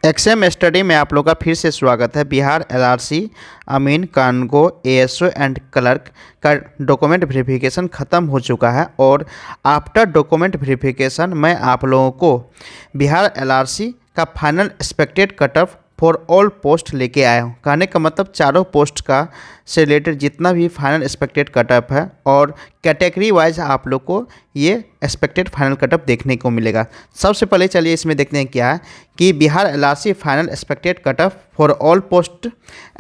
XM study में आप लोग का फिर से स्वागत है। बिहार एलआरसी अमीन कानूनगो एएसओ एंड क्लर्क का डॉक्यूमेंट वेरिफिकेशन ख़त्म हो चुका है और आफ्टर डॉक्यूमेंट वेरिफिकेशन मैं आप लोगों को बिहार एलआरसी का final expected cut off for all post लेके आया हूँ। कहने का मतलब चारों पोस्ट का से रिलेटेड जितना भी फाइनल एक्सपेक्टेड कट ऑफ है और कैटेगरी वाइज आप लोग को ये एक्सपेक्टेड फाइनल कट ऑफ देखने को मिलेगा। सबसे पहले चलिए इसमें देखते हैं क्या है कि Bihar LRC final expected cut off for all post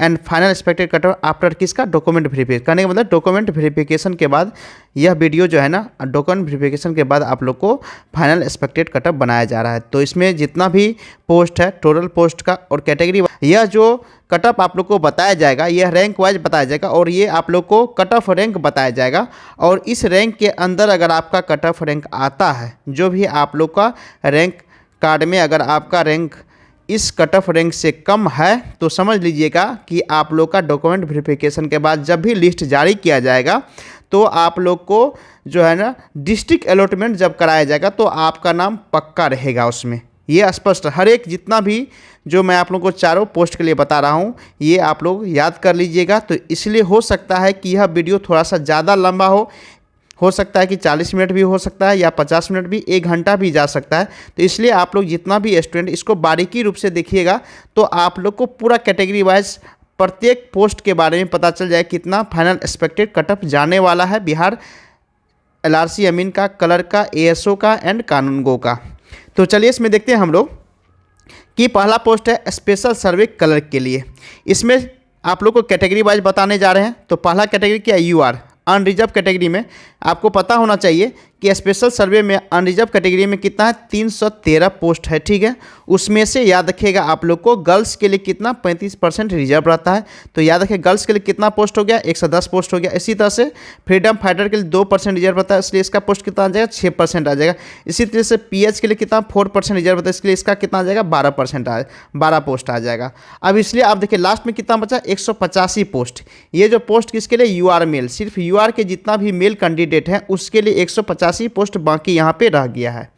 and final expected cut off after किसका डॉक्यूमेंट वेरिफिकेशन। कहने का मतलब डॉक्यूमेंट वेरिफिकेशन के बाद यह वीडियो जो है ना, डॉक्यूमेंट वेरिफिकेशन के बाद आप लोग को फाइनल एक्सपेक्टेड कट ऑफ बनाया जा रहा है। तो इसमें जितना भी पोस्ट है टोटल पोस्ट का और कैटेगरी, यह जो कट ऑफ आप लोग को बताया जाएगा यह रैंक वाइज बताया जाएगा और ये आप लोग को कट ऑफ रैंक बताया जाएगा। और इस रैंक के अंदर अगर आपका कट ऑफ रैंक आता है, जो भी आप लोग का रैंक कार्ड में अगर आपका रैंक इस कट ऑफ रैंक से कम है तो समझ लीजिएगा कि आप लोग का डॉक्यूमेंट वेरिफिकेशन के बाद जब भी लिस्ट जारी किया जाएगा तो आप लोग को जो है ना डिस्ट्रिक्ट अलॉटमेंट जब कराया जाएगा तो आपका नाम पक्का रहेगा उसमें। ये स्पष्ट हर एक जितना भी जो मैं आप लोगों को चारों पोस्ट के लिए बता रहा हूँ ये आप लोग याद कर लीजिएगा। तो इसलिए हो सकता है कि यह वीडियो थोड़ा सा ज़्यादा लंबा हो सकता है कि 40 मिनट भी हो सकता है या 50 मिनट भी, 1 घंटा भी जा सकता है। तो इसलिए आप लोग जितना भी स्टूडेंट इसको बारीकी रूप से देखिएगा तो आप लोग को पूरा कैटेगरी वाइज प्रत्येक पोस्ट के बारे में पता चल जाए कितना फाइनल एक्सपेक्टेड कट ऑफ जाने वाला है बिहार एलआरसी अमीन का, क्लर्क का, एएसओ का एंड कानूनगो का। तो चलिए इसमें देखते हैं हम लोग कि पहला पोस्ट है स्पेशल सर्वे क्लर्क के लिए। इसमें आप लोग को कैटेगरी वाइज बताने जा रहे हैं। तो पहला कैटेगरी क्या है, यूआर अनरिजर्व कैटेगरी में। आपको पता होना चाहिए कि स्पेशल सर्वे में अनरिजर्व कैटेगरी में कितना है, 313 पोस्ट है, ठीक है। उसमें से याद रखिएगा आप लोग को गर्ल्स के लिए कितना 35% रिजर्व रहता है। तो याद रखिए गर्ल्स के लिए कितना पोस्ट हो गया, 110 पोस्ट हो गया। इसी तरह से फ्रीडम फाइटर के लिए 2% रिजर्व रहता है, इसलिए इसका पोस्ट कितना आ जाएगा, 6% आ जाएगा। इसी तरह से पीएच के लिए कितना 4% रिजर्व रहता है, इसके लिए इसका कितना आ जाएगा, 12 पोस्ट आ जाएगा। अब इसलिए आप देखिए लास्ट में कितना बचा, 185 पोस्ट। ये जो पोस्ट किसके लिए, यूआर मेल, सिर्फ यूआर के जितना भी मेल कैंडिडेट हैं उसके लिए 185 पोस्ट बाकी यहाँ पे रह गया है।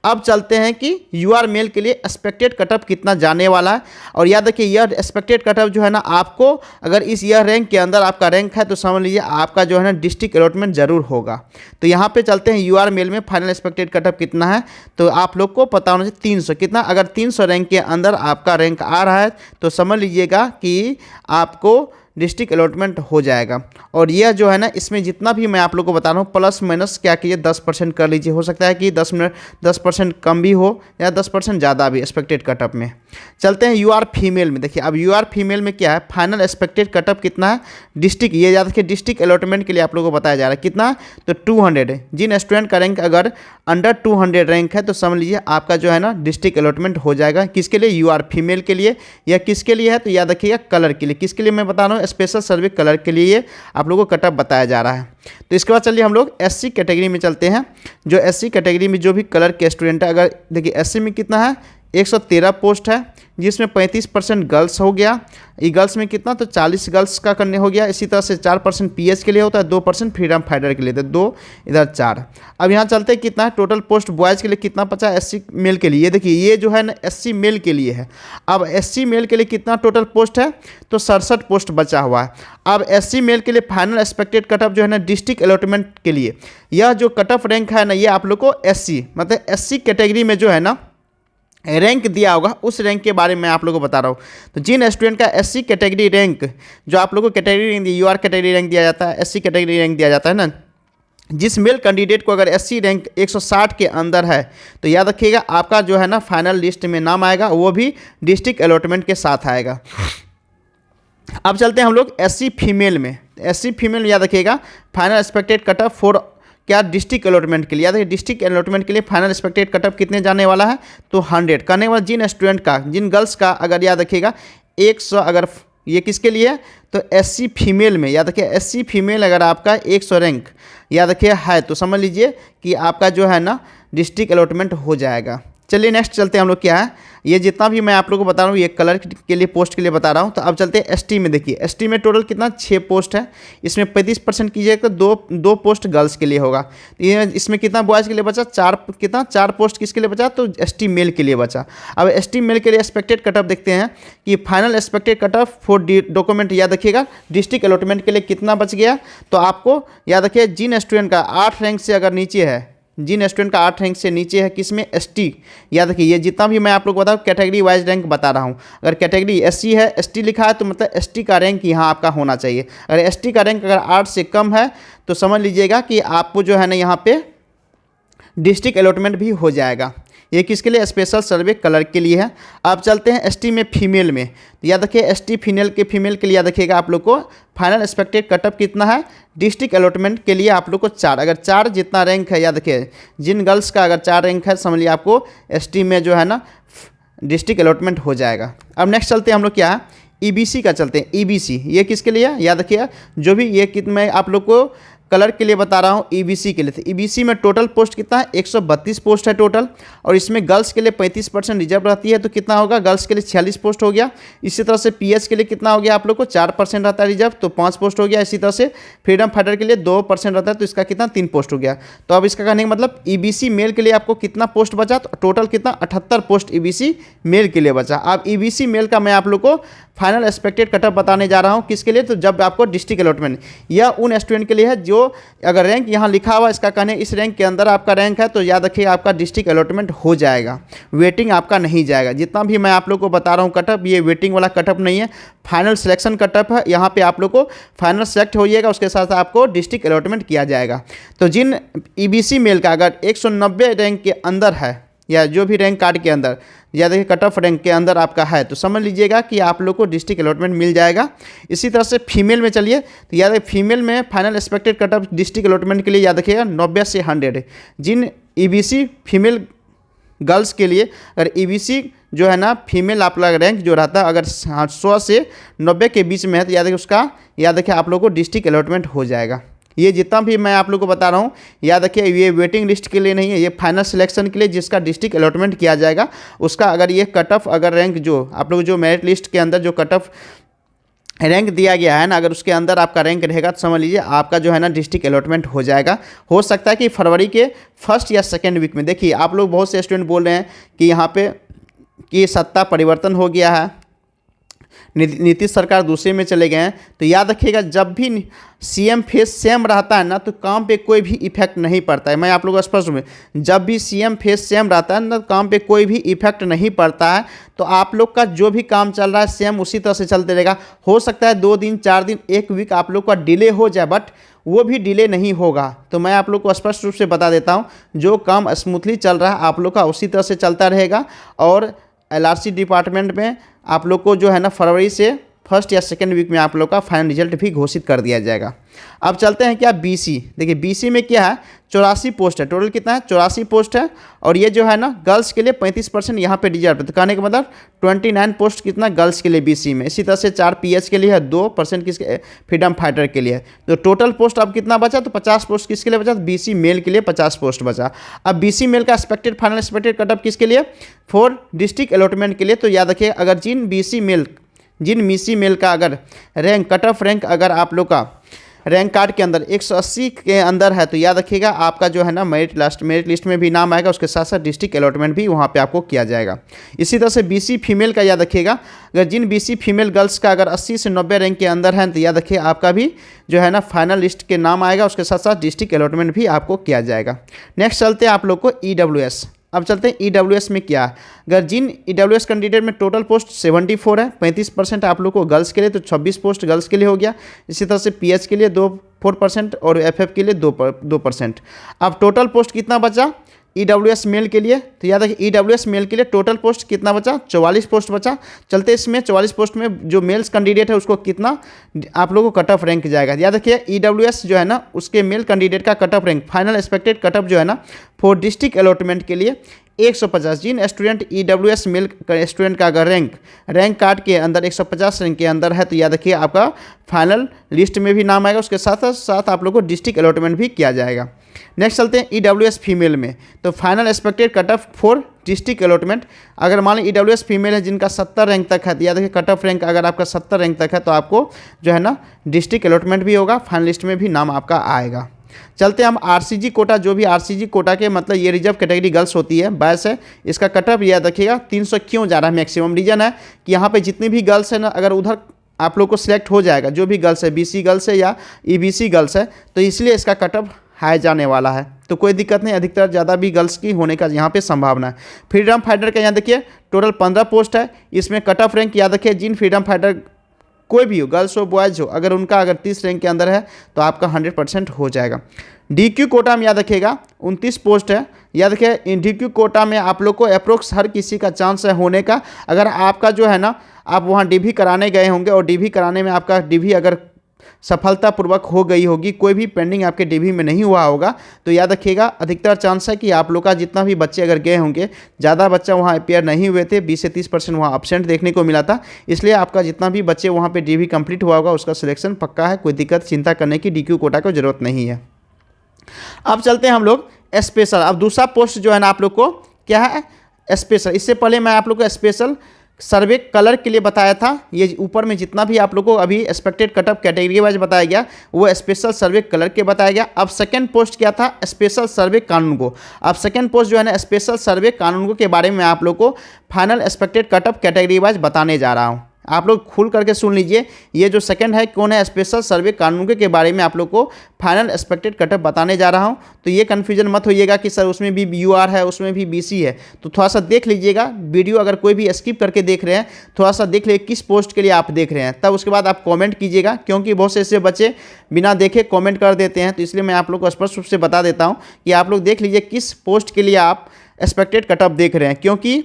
अब चलते हैं कि यूआर मेल के लिए एक्सपेक्टेड कट ऑफ कितना जाने वाला है। और याद रखिए यह एक्सपेक्टेड कट ऑफ जो है ना, आपको अगर इस ईयर रैंक के अंदर आपका रैंक है तो समझ लीजिए आपका जो है ना डिस्ट्रिक्ट अलॉटमेंट जरूर होगा। तो यहाँ पे चलते हैं यूआर मेल में फाइनल एक्सपेक्टेड कट ऑफ कितना है। तो आप लोग को पता होना चाहिए 300 कितना, अगर 300 रैंक के अंदर आपका रैंक आ रहा है तो समझ लीजिएगा कि आपको डिस्ट्रिक्ट अलॉटमेंट हो जाएगा। और यह जो है ना इसमें जितना भी मैं आप लोग को बता रहा हूँ प्लस माइनस क्या कीजिए 10% कर लीजिए। हो सकता है कि 10% कम भी हो या 10% ज़्यादा भी एक्सपेक्टेड कटअप में। चलते हैं यूआर फीमेल में। देखिए अब यूआर फीमेल में क्या है, फाइनल एक्सपेक्टेड कटअप कितना है, डिस्ट्रिक्ट, ये याद रखिए डिस्ट्रिक्ट अलॉटमेंट के लिए आप लोगों को बताया जा रहा है कितना, तो 200 है। जिन स्टूडेंट का रैंक अगर अंडर 200 रैंक है तो समझ लीजिए आपका जो है ना डिस्ट्रिक्ट अलॉटमेंट हो जाएगा। किसके लिए, यूआर फीमेल के लिए। या किसके लिए है तो याद रखिएगा कलर के लिए। किसके लिए मैं बता रहा हूँ, स्पेशल सर्वे कलर के लिए आप लोगों को कट ऑफ बताया जा रहा है। तो इसके बाद चलिए हम लोग एससी कैटेगरी में चलते हैं। जो एससी कैटेगरी में जो भी कलर के स्टूडेंट है, अगर देखिए एससी में कितना है, 113 पोस्ट है जिसमें 35% गर्ल्स हो गया। ये गर्ल्स में कितना, तो 40 गर्ल्स का करने हो गया। इसी तरह से 4% पीएच के लिए होता है, 2% फ्रीडम फाइटर के लिए, तो 2 इधर 4। अब यहाँ चलते हैं कितना है टोटल पोस्ट बॉयज़ के लिए कितना बचा एससी मेल के लिए। ये देखिए ये जो है ना एससी मेल के लिए है। अब एससी मेल के लिए कितना टोटल पोस्ट है, तो 67 पोस्ट बचा हुआ है। अब एससी मेल के लिए फाइनल एक्सपेक्टेड कट ऑफ जो है ना डिस्ट्रिक्ट अलॉटमेंट के लिए, यह जो कट ऑफ रैंक है ना ये आप लोग को एससी मतलब एससी कैटेगरी में जो है ना रैंक दिया होगा उस रैंक के बारे में आप लोगों को बता रहा हूँ। तो जिन स्टूडेंट का एससी कैटेगरी रैंक, जो आप लोगों को category rank UR category rank दिया जाता है, एससी कैटेगरी रैंक दिया जाता है ना, जिस मेल कैंडिडेट को अगर एससी रैंक 160 के अंदर है तो याद रखिएगा आपका जो है ना फाइनल लिस्ट में नाम आएगा, वो भी डिस्ट्रिक्ट अलॉटमेंट के साथ आएगा। अब चलते हैं हम लोग एससी फीमेल में। एससी फीमेल में याद रखिएगा final expected cut off for क्या, डिस्ट्रिक्ट अलॉटमेंट के लिए। याद रखिए डिस्ट्रिक्ट अलॉटमेंट के लिए फाइनल एक्सपेक्टेड कट ऑफ कितने जाने वाला है, तो 100 करने वाला। जिन स्टूडेंट का, जिन गर्ल्स का अगर याद रखिएगा 100, अगर ये किसके लिए है तो एससी फीमेल में, याद रखिए एससी फीमेल अगर आपका 100 रैंक याद रखिए है तो समझ लीजिए कि आपका जो है ना डिस्ट्रिक्ट अलॉटमेंट हो जाएगा। चलिए नेक्स्ट चलते हैं हम लोग क्या है, ये जितना भी मैं आप लोगों को बता रहा हूँ ये कलर के लिए पोस्ट के लिए बता रहा हूँ। तो अब चलते हैं एसटी में। देखिए एसटी में टोटल कितना 6 पोस्ट है, इसमें 35% कीजिएगा तो दो पोस्ट गर्ल्स के लिए होगा। तो ये इसमें कितना बॉयज़ के लिए बचा, 4 पोस्ट किसके लिए बचा, तो एसटी मेल के लिए बचा। अब एसटी मेल के लिए एक्सपेक्टेड कटअप देखते हैं कि final expected cutoff for document, याद रखिएगा डिस्ट्रिक्ट अलॉटमेंट के लिए कितना बच गया। तो आपको याद रखिए जिन स्टूडेंट का 8 रैंक से अगर नीचे है, जिन स्टूडेंट का 8 रैंक से नीचे है किसमें, एसटी, याद रखिए ये जितना भी मैं आप लोग बताऊँ कैटेगरी वाइज रैंक बता रहा हूँ। अगर कैटेगरी एससी है, एसटी लिखा है तो मतलब एसटी का रैंक यहाँ आपका होना चाहिए। अगर एसटी का रैंक अगर 8 से कम है तो समझ लीजिएगा कि आपको जो है ना यहाँ पे डिस्ट्रिक्ट अलॉटमेंट भी हो जाएगा। ये किसके लिए, स्पेशल सर्वे कलर के लिए है। अब चलते हैं एसटी में फीमेल में। तो याद रखिए एसटी फीमेल के लिए याद रखिएगा आप लोग को फाइनल एक्सपेक्टेड कटअप कितना है, डिस्ट्रिक्ट अलॉटमेंट के लिए आप लोग को 4, अगर 4 जितना रैंक है, याद रखिए जिन गर्ल्स का अगर 4 रैंक है समझ लिया आपको एसटी में जो है ना डिस्ट्रिक्ट अलॉटमेंट हो जाएगा। अब नेक्स्ट चलते हैं हम लोग क्या है, ईबीसी का चलते हैं। ईबीसी ये किसके लिए है, याद रखिएगा जो भी ये कितना मैं आप लोग को कलर के लिए बता रहा हूँ ईबीसी के लिए। तो ईबीसी में टोटल पोस्ट कितना है, 132 पोस्ट है टोटल, और इसमें गर्ल्स के लिए 35% रिजर्व रहती है तो कितना होगा, गर्ल्स के लिए 46 पोस्ट हो गया। इसी तरह से पीएच के लिए कितना हो गया आप लोग को 4% रहता है रिजर्व तो 5 पोस्ट हो गया। इसी तरह से फ्रीडम फाइटर के लिए 2% रहता है तो इसका कितना 3 पोस्ट हो गया। तो अब इसका कहने का मतलब ईबीसी मेल के लिए आपको कितना पोस्ट बचा, तो टोटल कितना 78 पोस्ट ईबीसी मेल के लिए बचा। अब ईबीसी मेल का मैं आप लोग को फाइनल एक्सपेक्टेड कटअप बताने जा रहा हूँ किसके लिए, तो जब आपको डिस्ट्रिक्ट अलॉटमेंट, यह उन स्टूडेंट के लिए है जो अगर रैंक यहाँ लिखा हुआ इसका कहने इस रैंक के अंदर आपका रैंक है तो याद रखिए आपका डिस्ट्रिक्ट अलॉटमेंट हो जाएगा, वेटिंग आपका नहीं जाएगा। जितना भी मैं आप लोग को बता रहा हूँ कटअप, ये वेटिंग वाला कटअप नहीं है, फाइनल सिलेक्शन कटअप है। यहाँ पे आप लोग को फाइनल सेलेक्ट होइएगा, उसके साथ आपको डिस्ट्रिक्ट अलॉटमेंट किया जाएगा। तो जिन ईबीसी मेल का अगर 190 रैंक के अंदर है या जो भी रैंक कार्ड के अंदर या देखिए कट ऑफ रैंक के अंदर आपका है तो समझ लीजिएगा कि आप लोग को डिस्ट्रिक्ट अलॉटमेंट मिल जाएगा। इसी तरह से फीमेल में चलिए, तो याद रखिए फीमेल में final expected cut off district allotment के लिए याद रखिएगा 90 से 100। जिन ईबीसी फीमेल गर्ल्स के लिए अगर ईबीसी जो है ना फीमेल आप लोग रैंक जो रहता है अगर 100 से 90 के बीच में है तो याद रखिए उसका याद रखिए आप लोग को डिस्ट्रिक्ट अलॉटमेंट हो जाएगा। ये जितना भी मैं आप लोग को बता रहा हूँ याद रखिए ये वेटिंग लिस्ट के लिए नहीं है, ये फाइनल सिलेक्शन के लिए जिसका डिस्ट्रिक्ट अलॉटमेंट किया जाएगा उसका अगर ये कट ऑफ अगर रैंक जो आप लोग जो मेरिट लिस्ट के अंदर जो कट ऑफ रैंक दिया गया है ना अगर उसके अंदर आपका रैंक रहेगा तो समझ लीजिए आपका जो है ना डिस्ट्रिक्ट अलॉटमेंट हो जाएगा। हो सकता है कि फरवरी के फर्स्ट या सेकेंड वीक में। देखिए आप लोग बहुत से स्टूडेंट बोल रहे हैं कि यहाँ पे कि सत्ता परिवर्तन हो गया है, नीतीश सरकार दूसरे में चले गए हैं। तो याद रखिएगा जब भी सीएम फेस सेम रहता है ना तो काम पे कोई भी इफेक्ट नहीं पड़ता है। मैं आप लोगों को स्पष्ट में, जब भी सीएम फेस सेम रहता है ना तो काम पे कोई भी इफेक्ट नहीं पड़ता है। तो आप लोग का जो भी काम चल रहा है सेम उसी तरह से चलते रहेगा। हो सकता है 2 दिन 4 दिन 1 वीक आप लोग का डिले हो जाए बट वो भी डिले नहीं होगा। तो मैं आप लोग को स्पष्ट रूप से बता देता हूँ जो काम स्मूथली चल रहा है आप लोग का उसी तरह से चलता रहेगा। और एलआरसी डिपार्टमेंट में आप लोग को जो है ना फरवरी से फर्स्ट या सेकेंड वीक में आप लोग का फाइनल रिजल्ट भी घोषित कर दिया जाएगा। अब चलते हैं क्या बीसी। देखिए बीसी में क्या है 84 पोस्ट है, टोटल कितना है 84 पोस्ट है। और ये जो है ना गर्ल्स के लिए 35% यहाँ पे रिजर्व है। तो कहने का मतलब 29 पोस्ट कितना गर्ल्स के लिए बीसी में। इसी तरह से 4 पीएच के लिए है, 2% किसके फ्रीडम फाइटर के लिए। तो टोटल पोस्ट अब कितना बचा, तो 50 पोस्ट किसके लिए बचा, तो बीसी मेल के लिए 50 पोस्ट बचा। अब बीसी मेल का एक्सपेक्टेड फाइनल एक्सपेक्टेड कटअप किसके लिए, फॉर डिस्ट्रिक्ट अलॉटमेंट के लिए। तो याद रखिए अगर जिन बीसी मेल का अगर रैंक कट ऑफ रैंक अगर आप लोग का रैंक कार्ड के अंदर 180 के अंदर है तो याद रखिएगा आपका जो है ना मेरिट लिस्ट में भी नाम आएगा, उसके साथ साथ डिस्ट्रिक्ट अलॉटमेंट भी वहाँ पे आपको किया जाएगा। इसी तरह से बीसी फीमेल का याद रखिएगा अगर जिन बीसी फीमेल गर्ल्स का अगर 80 से 90 रैंक के अंदर है तो याद रखिए आपका भी जो है ना फाइनल लिस्ट के नाम आएगा, उसके साथ साथ डिस्ट्रिक्ट अलॉटमेंट भी आपको किया जाएगा। नेक्स्ट चलते हैं आप लोग को ईडब्ल्यूएस। अब चलते हैं ईडब्ल्यूएस में क्या है। अगर जिन ईडब्ल्यूएस कैंडिडेट में टोटल पोस्ट 74 है, 35% आप लोग को गर्ल्स के लिए तो 26 पोस्ट गर्ल्स के लिए हो गया। इसी तरह से पीएच के लिए 4% और एफएफ के लिए 2%। अब टोटल पोस्ट कितना बचा ईडब्ल्यूएस मेल के लिए, तो याद रखिए ईडब्ल्यूएस मेल के लिए टोटल पोस्ट कितना बचा, 44 पोस्ट बचा। चलते इसमें 44 पोस्ट में जो मेल्स कैंडिडेट है उसको कितना आप लोगों को कट ऑफ रैंक जाएगा। याद रखिए ईडब्ल्यूएस जो है ना उसके मेल कैंडिडेट का cut off rank final expected cut off जो है ना फॉर डिस्ट्रिक्ट अलॉटमेंट के लिए 150। जिन स्टूडेंट ईडब्ल्यूएस मेल स्टूडेंट का अगर रैंक कार्ड के अंदर 150 रैंक के अंदर है तो याद रखिए आपका फाइनल लिस्ट में भी नाम आएगा, उसके साथ साथ आप लोग को डिस्ट्रिक्ट अलॉटमेंट भी किया जाएगा। नेक्स्ट चलते हैं EWS फीमेल में। तो final expected cut off for district allotment, अगर मान लो EWS फीमेल है जिनका 70 रैंक तक है, तो याद रखिए कट ऑफ रैंक अगर आपका 70 रैंक तक है तो आपको जो है ना डिस्ट्रिक्ट अलॉटमेंट भी होगा, फाइनलिस्ट में भी नाम आपका आएगा। चलते हैं हम RCG कोटा, जो भी RCG कोटा के मतलब ये रिजर्व कैटेगरी गर्ल्स होती है, बॉयस है, इसका कट ऑफ याद रखिएगा 300 क्यों जा रहा है मैक्सिमम। रीजन है कि यहाँ पे जितनी भी गर्ल्स है ना, अगर उधर आप लोग को सिलेक्ट हो जाएगा, जो भी गर्ल्स है BC गर्ल्स है या EBC गर्ल्स है, तो इसलिए इसका कट ऑफ हाई जाने वाला है। तो कोई दिक्कत नहीं, अधिकतर ज़्यादा भी गर्ल्स की होने का यहाँ पे संभावना है। फ्रीडम फाइटर का यहाँ देखिए टोटल 15 पोस्ट है, इसमें कट ऑफ रैंक याद रखिए जिन फ्रीडम फाइटर कोई भी हो, गर्ल्स हो बॉयज़ हो, अगर उनका अगर 30 रैंक के अंदर है तो आपका 100% हो जाएगा। DQ कोटा में याद रखिएगा 29 पोस्ट है, याद रखिए इन DQ कोटा में आप लोग को अप्रोक्स हर किसी का चांस है होने का। अगर आपका जो है ना आप वहाँ DV कराने गए होंगे और DV कराने में आपका DV अगर सफलतापूर्वक हो गई होगी, कोई भी पेंडिंग आपके DV में नहीं हुआ होगा, तो याद रखिएगा अधिकतर चांस है कि आप लोग का जितना भी बच्चे अगर गए होंगे, ज़्यादा बच्चा वहाँ अपेयर नहीं हुए थे, 20 से 30% वहाँ एब्सेंट देखने को मिला था, इसलिए आपका जितना भी बच्चे वहाँ पे DV कंप्लीट हुआ होगा उसका सिलेक्शन पक्का है, कोई दिक्कत चिंता करने की DQ कोटा को ज़रूरत नहीं है। अब चलते हैं हम लोग स्पेशल। अब दूसरा पोस्ट जो है ना आप लोग को क्या है स्पेशल। इससे पहले मैं आप लोग को स्पेशल सर्वे कलर के लिए बताया था, ये ऊपर में जितना भी आप लोग को अभी एक्सपेक्टेड कटअप कैटेगरी वाइज बताया गया वो स्पेशल सर्वे कलर के बताया गया। अब सेकंड पोस्ट क्या था स्पेशल सर्वे कानूनगो। अब सेकंड पोस्ट जो है ना स्पेशल सर्वे कानूनगो के बारे में आप लोग को final expected cutoff category wise बताने जा रहा हूँ। आप लोग खुल करके सुन लीजिए, ये जो सेकंड है कौन है स्पेशल सर्वे कानूनगो के बारे में आप लोग को फाइनल एक्सपेक्टेड कटअप बताने जा रहा हूं। तो ये कन्फ्यूजन मत होइएगा कि सर उसमें भी UR है उसमें भी BC है, तो थोड़ा सा देख लीजिएगा वीडियो, अगर कोई भी स्किप करके देख रहे हैं थोड़ा सा देख लीजिए किस पोस्ट के लिए आप देख रहे हैं, तब उसके बाद आप कॉमेंट कीजिएगा, क्योंकि बहुत से ऐसे बच्चे बिना देखे कॉमेंट कर देते हैं। तो इसलिए मैं आप लोग को स्पष्ट रूप से बता देता हूँ कि आप लोग देख लीजिए किस पोस्ट के लिए आप एक्सपेक्टेड कटअप देख रहे हैं, क्योंकि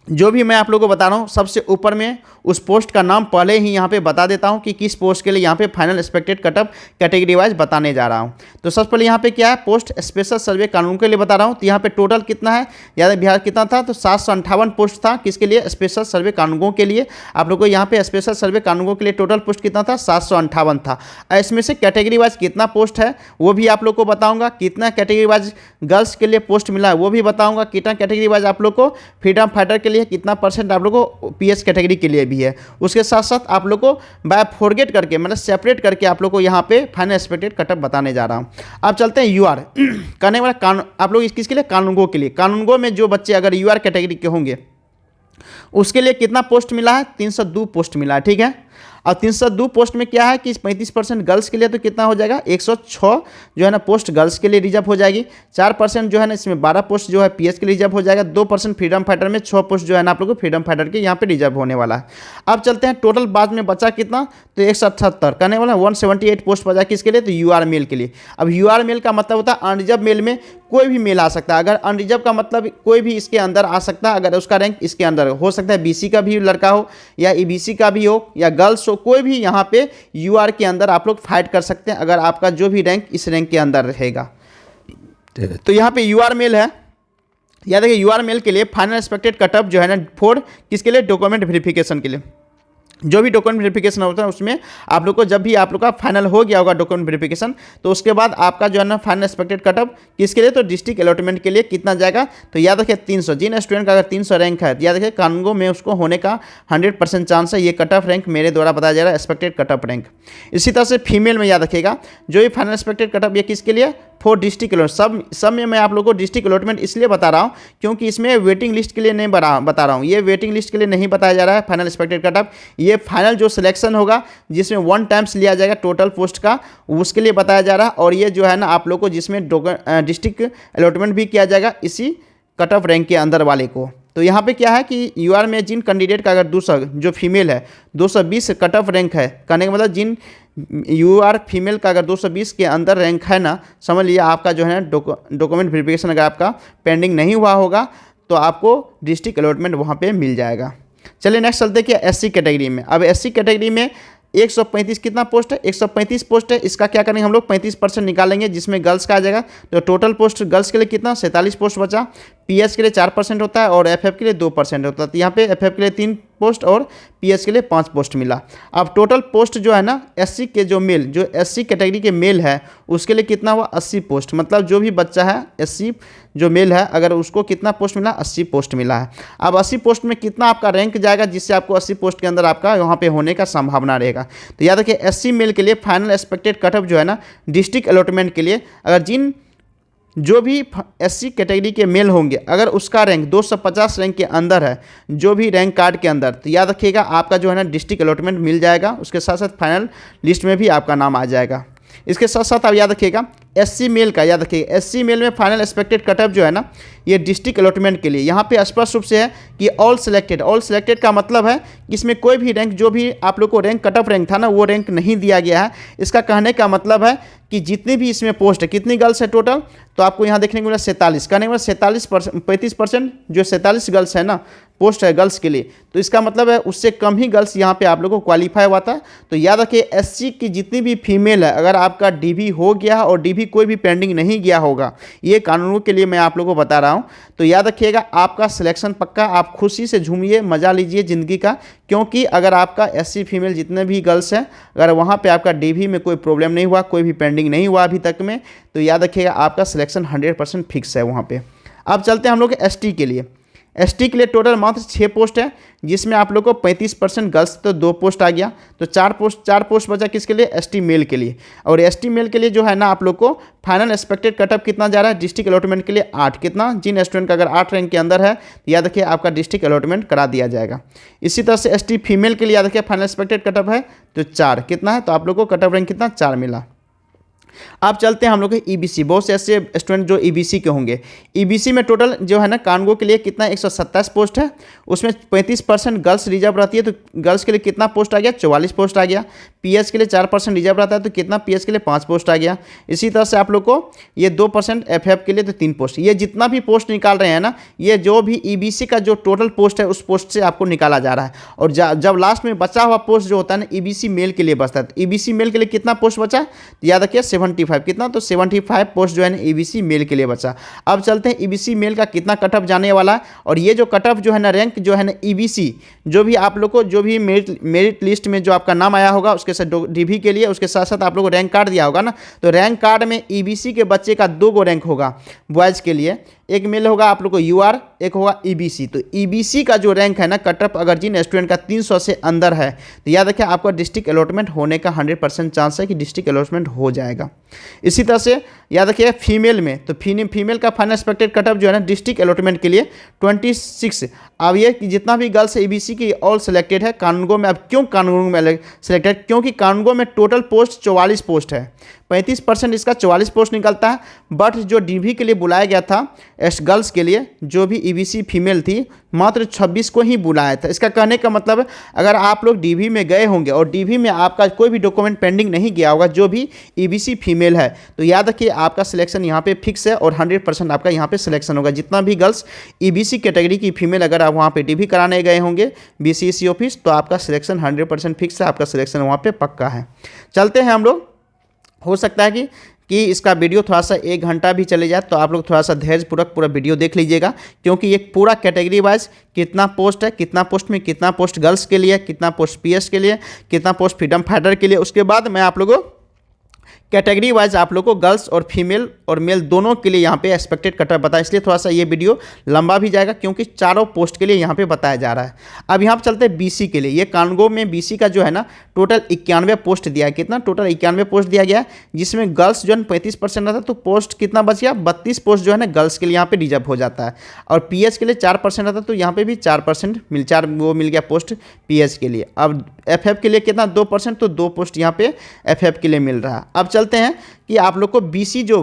जो भी मैं आप लोगों को बता रहा हूँ सबसे ऊपर में उस पोस्ट का नाम पहले ही यहाँ पे बता देता हूँ कि किस पोस्ट के लिए यहाँ पे final expected cutoff category wise बताने जा रहा हूँ। तो सबसे पहले यहाँ पे क्या है पोस्ट स्पेशल सर्वे कानून के लिए बता रहा हूँ। तो यहाँ पे टोटल कितना है याद है बिहार कितना था, तो 758 पोस्ट था किसके लिए स्पेशल सर्वे कानूनों के लिए। आप लोग को यहाँ पे स्पेशल सर्वे कानूनों के लिए टोटल पोस्ट कितना था 758 था। इसमें से कैटेगरी वाइज कितना पोस्ट है वो भी आप लोग को बताऊँगा, कितना कैटेगरी वाइज गर्ल्स के लिए पोस्ट मिला है वो भी बताऊँगा, कितना कैटेगरी वाइज आप लोग को फ्रीडम फाइटर के लिए कितना % आप लोग को PS कैटेगरी के लिए भी है। उसके साथ साथ आप लोग को बाय फॉरगेट करके मतलब सेपरेट करके आप लोग को यहाँ पे फाइनल एक्सपेक्टेड कटअप बताने जा रहा हूँ। अब चलते हैं UR करने वाला कानून आप लोग किसके लिए कानूनगो के लिए। कानूनगो में जो बच्चे अगर UR कैटेगरी के होंगे उसके लिए कितना पोस्ट मिला है 302 पोस्ट मिला है, ठीक है। और 302 पोस्ट में क्या है कि 35% गर्ल्स के लिए तो कितना हो जाएगा 106 जो है ना पोस्ट गर्ल्स के लिए रिजर्व हो जाएगी। 4% जो है ना इसमें 12 पोस्ट जो है PS के लिए रिजर्व हो जाएगा। 2% फ्रीडम फाइटर में 6 पोस्ट जो है ना आप लोग को फ्रीडम फाइटर के यहाँ पे रिजर्व होने वाला है। अब चलते हैं टोटल बाद में बचा कितना, तो 178 करने वाला 178 पोस्ट बचा किसके लिए, तो UR मेल के लिए। अब UR मेल का मतलब होता है अनरिजर्व मेल में कोई भी मेल आ सकता है। अगर अनरिजर्व का मतलब कोई भी इसके अंदर आ सकता है, अगर उसका रैंक इसके अंदर हो सकता है BC का भी लड़का हो या EBC का भी हो या गर्ल्स हो, कोई भी यहाँ पे UR के अंदर आप लोग फाइट कर सकते हैं अगर आपका जो भी रैंक इस रैंक के अंदर रहेगा। तो यहाँ पे UR मेल है, याद रखिए UR मेल के लिए फाइनल एक्सपेक्टेड कटअप जो है ना फॉर किसके लिए डॉक्यूमेंट वेरिफिकेशन के लिए। जो भी डॉक्यूमेंट वेरिफिकेशन होता है उसमें आप लोग को जब भी आप लोग का फाइनल हो गया होगा डॉक्यूमेंट वेरिफिकेशन, तो उसके बाद आपका जो है ना फाइनल एक्सपेक्टेड कटअप किसके लिए, तो डिस्ट्रिक्ट अलॉटमेंट के लिए कितना जाएगा। तो याद रखिए 300, जिन स्टूडेंट का अगर 300 रैंक है याद रखिए कानूनगो में उसको होने का 100% चांस है। ये कटअप रैंक मेरे द्वारा बताया जा रहा है एक्सपेक्टेड कटअप रैंक। इसी तरह से फीमेल में याद रखिएगा जो भी फाइनल एक्सपेक्टेड कटअप ये किसके लिए फॉर डिस्ट्रिक्ट अलॉटमेंट। सब में मैं आप लोगों को डिस्ट्रिक्ट अलॉटमेंट इसलिए बता रहा हूँ क्योंकि इसमें वेटिंग लिस्ट के लिए नहीं बता रहा हूँ, ये वेटिंग लिस्ट के लिए नहीं बताया जा रहा है फाइनल एक्सपेक्टेड कटअप। ये फाइनल जो सिलेक्शन होगा जिसमें 1 टाइम्स लिया जाएगा टोटल पोस्ट का, उसके लिए बताया जा रहा है। और ये जो है ना आप लोग को जिसमें डिस्ट्रिक्ट अलॉटमेंट भी किया जाएगा इसी कट ऑफ रैंक के अंदर वाले को। तो यहाँ पे क्या है कि UR में जिन कैंडिडेट का अगर 200 जो फीमेल है 220 कट ऑफ रैंक है, कहने का मतलब जिन UR फीमेल का अगर 220 के अंदर रैंक है ना, समझ लीजिए आपका जो है ना डॉक्यूमेंट वेरिफिकेशन अगर आपका पेंडिंग नहीं हुआ होगा तो आपको डिस्ट्रिक्ट अलॉटमेंट वहाँ पे मिल जाएगा। चलिए नेक्स्ट चलते कि SC कैटेगरी में। अब SC कैटेगरी में 135 कितना पोस्ट है 135 पोस्ट है। इसका क्या करेंगे हम लोग 35% निकालेंगे जिसमें गर्ल्स का आ जाएगा। तो टोटल पोस्ट गर्ल्स के लिए कितना 47 पोस्ट बचा। PS के लिए 4% होता है और FF के लिए 2% होता है। तो यहाँ पे FF के लिए पोस्ट और पीएच के लिए 5 पोस्ट मिला। अब टोटल पोस्ट जो है ना एससी के जो एससी कैटेगरी के मेल है उसके लिए कितना हुआ 80 पोस्ट, मतलब जो भी बच्चा है एससी जो मेल है अगर उसको कितना पोस्ट मिला 80 पोस्ट मिला है। अब 80 पोस्ट में कितना आपका रैंक जाएगा जिससे आपको 80 पोस्ट के अंदर आपका वहाँ पे होने का संभावना रहेगा। तो याद रखिए एससी मेल के लिए फाइनल एक्सपेक्टेड कटअप जो है ना डिस्ट्रिक्ट अलॉटमेंट के लिए अगर जो भी एससी कैटेगरी के मेल होंगे अगर उसका रैंक 250 रैंक के अंदर है जो भी रैंक कार्ड के अंदर, तो याद रखिएगा आपका जो है ना डिस्ट्रिक्ट अलॉटमेंट मिल जाएगा, उसके साथ साथ फाइनल लिस्ट में भी आपका नाम आ जाएगा। इसके साथ साथ आप याद रखिएगा एससी मेल का, याद रखिएगा एससी मेल में फाइनल एक्सपेक्टेड कटअप जो है ना ये डिस्ट्रिक्ट अलॉटमेंट के लिए यहाँ पे स्पष्ट रूप से है कि ऑल सिलेक्टेड का मतलब है कि इसमें कोई भी रैंक जो भी आप लोग को रैंक कटअप रैंक था ना वो रैंक नहीं दिया गया है। इसका कहने का मतलब है कि जितनी भी इसमें पोस्ट है, कितनी गर्ल्स है टोटल, तो आपको यहाँ देखने को मिला 47, कहने का मतलब 35% जो 47 गर्ल्स है ना पोस्ट है गर्ल्स के लिए, तो इसका मतलब है उससे कम ही गर्ल्स यहाँ पे आप लोगों को क्वालिफाई हुआ था। तो याद रखिए एससी की जितनी भी फीमेल है अगर आपका डीबी हो गया है और डीबी कोई भी पेंडिंग नहीं गया होगा, ये कानूनों के लिए मैं आप लोगों को बता रहा हूँ, तो याद रखिएगा आपका सिलेक्शन पक्का। आप खुशी से झूमिए, मजा लीजिए ज़िंदगी का, क्योंकि अगर आपका एससी फीमेल जितने भी गर्ल्स हैं अगर वहाँ पे आपका डीबी में कोई प्रॉब्लम नहीं हुआ, कोई भी पेंडिंग नहीं हुआ अभी तक में, तो याद रखिएगा आपका सिलेक्शन 100% फिक्स है वहाँ पे। अब चलते हैं हम लोग एसटी के लिए। एसटी के लिए टोटल मात्र 6 पोस्ट है जिसमें आप लोग को 35% गर्ल्स तो 2 पोस्ट आ गया, तो 4 पोस्ट बचा किसके लिए एसटी मेल के लिए। और एसटी मेल के लिए जो है ना आप लोग को फाइनल एक्सपेक्टेड कटअप कितना जा रहा है डिस्ट्रिक्ट अलॉटमेंट के लिए 8, कितना जिन स्टूडेंट का अगर 8 रैंक के अंदर है तो याद रखिए आपका डिस्ट्रिक्ट अलॉटमेंट करा दिया जाएगा। इसी तरह से एसटी फीमेल के लिए याद रखिए फाइनल एक्सपेक्टेड कटअप है तो 4, कितना है तो आप लोग को कटअप रैंक कितना 4 मिला। अब चलते हैं हम लोग के ईबीसी, बहुत से ऐसे स्टूडेंट जो ईबीसी के होंगे। ईबीसी में टोटल जो है ना कानगो के लिए कितना 127 पोस्ट है, उसमें 35% गर्ल्स रिजर्व रहती है, तो गर्ल्स के लिए कितना पोस्ट आ गया 44 पोस्ट आ गया। पीएच के लिए 4% रिजर्व रहता है तो कितना पीएच के लिए 5 पोस्ट आ गया। इसी तरह से आप लोग को ये 2% एफएफ के लिए तो 3 पोस्ट। ये जितना भी पोस्ट निकाल रहे हैं ना ये जो भी ईबीसी का जो टोटल पोस्ट है उस पोस्ट से आपको निकाला जा रहा है, और जब लास्ट में बचा हुआ पोस्ट जो होता है ना ईबीसी मेल के लिए बचता है, तो ईबीसी मेल के लिए कितना पोस्ट बचा तो याद रखिए 75, कितना तो 75 पोस्ट जो है ना ईबीसी मेल के लिए बचा। अब चलते हैं ईबीसी मेल का कितना कटअप जाने वाला है, और ये जो कटअप जो है ना रैंक जो है ना ईबीसी जो भी आप लोग को जो भी मेरिट लिस्ट में जो आपका नाम आया होगा उसके साथ डीबी के लिए, उसके साथ साथ आप लोग को रैंक कार्ड दिया होगा ना, तो रैंक कार्ड में ईबीसी के बच्चे का 2 गो रैंक होगा बॉयज़ के लिए, एक मेल होगा आप लोग को यूआर, एक होगा ईबीसी। तो ईबीसी का जो रैंक है ना कटअप अगर जिन स्टूडेंट का 300 से अंदर है तो याद रखिए आपका डिस्ट्रिक्ट अलॉटमेंट होने का 100% चांस है कि डिस्ट्रिक्ट अलॉटमेंट हो जाएगा। इसी तरह से याद रखिए फीमेल में, तो फीमेल का फाइनल एक्सपेक्टेड कटअप जो है ना डिस्ट्रिक्ट अलॉटमेंट के लिए 26। अब ये कि जितना भी गर्ल्स ईबीसी की ऑल सेलेक्टेड है कानूनगो में। अब क्यों कानूनगो में सेलेक्टेड, क्योंकि कानूनगो में टोटल पोस्ट 44 पोस्ट है, 35% इसका 44 पोस्ट निकलता है, बट जो डीबी के लिए बुलाया गया था गर्ल्स के लिए जो भी ईबीसी फीमेल थी मात्र 26 को ही बुलाया था। इसका कहने का मतलब है अगर आप लोग डीबी में गए होंगे और डीबी में आपका कोई भी डॉक्यूमेंट पेंडिंग नहीं गया होगा जो भी ईबीसी फीमेल है, तो याद रखिए आपका सिलेक्शन यहाँ पे फिक्स है और 100% आपका यहाँ पे सिलेक्शन होगा। जितना भी गर्ल्स ईबीसी कैटेगरी की फीमेल अगर आप वहाँ पे डीबी कराने गए होंगे बीसीएससी ऑफिस तो आपका सिलेक्शन 100% फिक्स है, आपका सिलेक्शन वहाँ पे पक्का है। चलते हैं हम लोग, हो सकता है कि इसका वीडियो थोड़ा सा 1 घंटा भी चले जाए तो आप लोग थोड़ा सा धैर्यपूर्वक पूरा वीडियो देख लीजिएगा, क्योंकि एक पूरा कैटेगरी वाइज कितना पोस्ट है, कितना पोस्ट में कितना पोस्ट गर्ल्स के लिए, कितना पोस्ट पीएस के लिए, कितना पोस्ट फ्रीडम फाइटर के लिए, उसके बाद मैं आप लोगों कैटेगरी वाइज आप लोग को गर्ल्स और फीमेल और मेल दोनों के लिए यहाँ पे एक्सपेक्टेड कटअप बताया, इसलिए थोड़ा सा ये वीडियो लंबा भी जाएगा क्योंकि चारों पोस्ट के लिए यहाँ पे बताया जा रहा है। अब यहाँ पे चलते हैं बीसी के लिए। ये कानगो में बीसी का जो है ना टोटल 91 पोस्ट दिया है, कितना टोटल 91 पोस्ट दिया गया है, जिसमें गर्ल्स जो है 35% रहता है, तो पोस्ट कितना बच गया 32 पोस्ट जो है ना गर्ल्स के लिए यहाँ पे रिजर्व हो जाता है, और पीएच के लिए 4% रहता है, तो यहाँ पे भी 4% मिल गया पोस्ट पीएच के लिए। अब एफएफ के लिए कितना 2%, तो 2 पोस्ट यहाँ पे एफएफ के लिए मिल रहा है। अब चलते हैं कि आप लोग को बीसी जो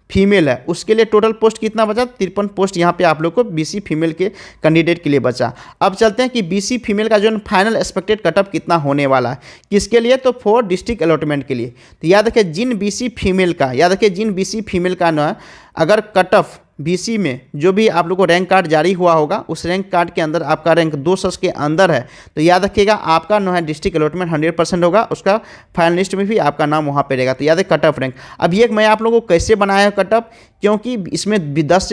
फीमेल है उसके लिए टोटल पोस्ट कितना बचा 53 पोस्ट यहाँ पे आप लोग को बीसी फीमेल के कैंडिडेट के लिए बचा। अब चलते हैं कि बीसी फीमेल का जो फाइनल एक्सपेक्टेड कटअप कितना होने वाला है, किसके लिए तो 4 डिस्ट्रिक्ट अलॉटमेंट के लिए। तो याद रखिए जिन बीसी फीमेल का ना अगर कटअप बीसी में जो भी आप लोग को रैंक कार्ड जारी हुआ होगा उस रैंक कार्ड के अंदर आपका रैंक 200 के अंदर है, तो याद रखिएगा आपका जो है डिस्ट्रिक्ट अलॉटमेंट 100% होगा, उसका फाइनल लिस्ट में भी आपका नाम वहाँ पे रहेगा। तो याद है कट ऑफ रैंक। अब ये मैं आप लोगों को कैसे बनाया है कट ऑफ, क्योंकि इसमें 20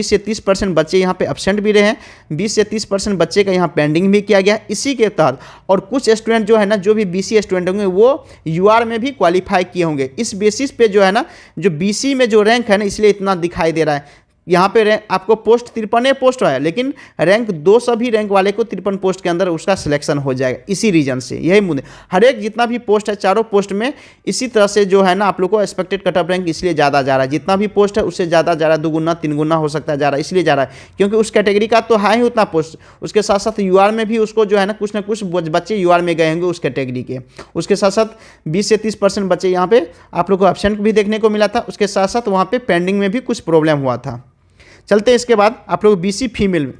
से 30% बच्चे यहाँ पे एब्सेंट भी रहे हैं, 20 से 30% बच्चे का यहाँ पेंडिंग भी किया गया इसी के तहत। और कुछ स्टूडेंट जो है ना, जो भी बीसी स्टूडेंट होंगे वो यूआर में भी क्वालिफाई किए होंगे। इस बेसिस पे जो है ना, जो बीसी में जो रैंक है ना, इसलिए इतना दिखाई दे रहा है। यहाँ पे रैंक आपको पोस्ट 53 पोस्ट है, लेकिन रैंक 200 भी रैंक वाले को 53 पोस्ट के अंदर उसका सिलेक्शन हो जाएगा। इसी रीजन से यही मुद्दे, हर एक जितना भी पोस्ट है चारों पोस्ट में इसी तरह से जो है ना आप लोग को एक्सपेक्टेड कट ऑफ रैंक इसलिए ज़्यादा जा रहा है। जितना भी पोस्ट है उससे ज़्यादा जा रहा है, 2 गुना 3 गुना हो सकता है जा रहा है, इसलिए जा रहा है क्योंकि उस कैटेगरी का तो है ही उतना पोस्ट। उसके साथ साथ यूआर में भी उसको जो है ना कुछ बच्चे यूआर में गए होंगे उस कैटेगरी के। उसके साथ साथ 20 से 30% बच्चे यहाँ पे आप लोग को एब्सेंट भी देखने को मिला था। उसके साथ साथ वहाँ पे पेंडिंग में भी कुछ प्रॉब्लम हुआ था। चलते हैं इसके बाद आप लोग बीसी फीमेल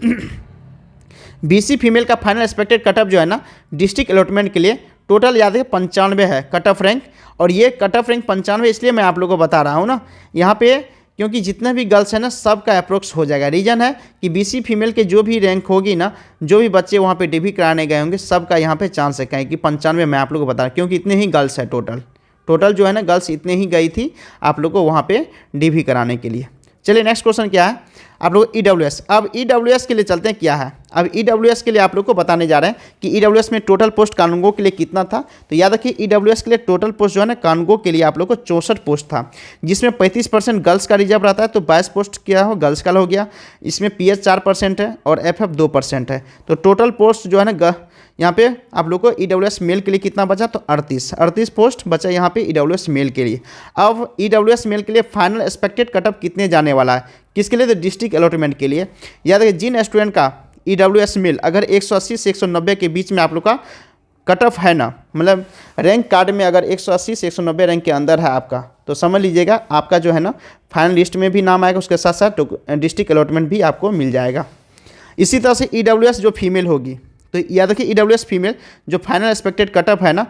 बीसी फीमेल का फाइनल एक्सपेक्टेड कट ऑफ जो है ना डिस्ट्रिक्ट अलॉटमेंट के लिए टोटल याद है 95 है कट ऑफ रैंक। और ये कट ऑफ रैंक 95 इसलिए मैं आप लोगों को बता रहा हूँ ना यहाँ पे, क्योंकि जितने भी गर्ल्स हैं ना सबका अप्रोक्स हो जाएगा। रीज़न है कि बीसी फीमेल के जो भी रैंक होगी ना, जो भी बच्चे वहाँ पे डिभी कराने गए होंगे सबका यहाँ पे चांस है कहीं कि 95 मैं आप लोगों को बता रहा हूँ, क्योंकि इतने ही गर्ल्स है टोटल जो है ना गर्ल्स इतने ही गई थी आप लोग को वहाँ पे डिभी कराने के लिए। चलिए नेक्स्ट क्वेश्चन क्या है आप लोग ईडब्ल्यूएस। अब ईडब्ल्यूएस के लिए चलते हैं क्या है। अब ईडब्ल्यूएस के लिए आप लोग को बताने जा रहे हैं कि ईडब्ल्यूएस में टोटल पोस्ट कानूनगो के लिए कितना था। तो याद रखिए ईडब्ल्यूएस के लिए टोटल पोस्ट जो है ना कानूनगो के लिए आप लोग को 64 पोस्ट था, जिसमें 35% गर्ल्स का रिजर्व रहता है, तो 22 पोस्ट क्या हो गर्ल्स का हो गया। इसमें पीएच 4% है और एफएफ 2% है। तो टोटल पोस्ट जो है ना यहाँ पे आप लोग को ईडब्ल्यूएस मेल के लिए कितना बचा, तो 38 पोस्ट बचा यहाँ पे ईडब्ल्यूएस मेल के लिए। अब ईडब्ल्यूएस मेल के लिए फाइनल एक्सपेक्टेड कटअप कितने जाने वाला है, किसके लिए, तो डिस्ट्रिक्ट अलॉटमेंट के लिए। याद रखिए जिन स्टूडेंट का ईडब्ल्यूएस मेल अगर 180 से 190 के बीच में आप लोग का कट ऑफ है ना, मतलब रैंक कार्ड में अगर 180 से 190 रैंक के अंदर है आपका, तो समझ लीजिएगा आपका जो है ना फाइनल लिस्ट में भी नाम आएगा, उसके साथ साथ डिस्ट्रिक्ट अलॉटमेंट भी आपको मिल जाएगा। इसी तरह से ईडब्ल्यूएस जो फीमेल होगी, तो याद रखिए ईडब्ल्यूएस फीमेल जो फाइनल एक्सपेक्टेड कट ऑफ है ना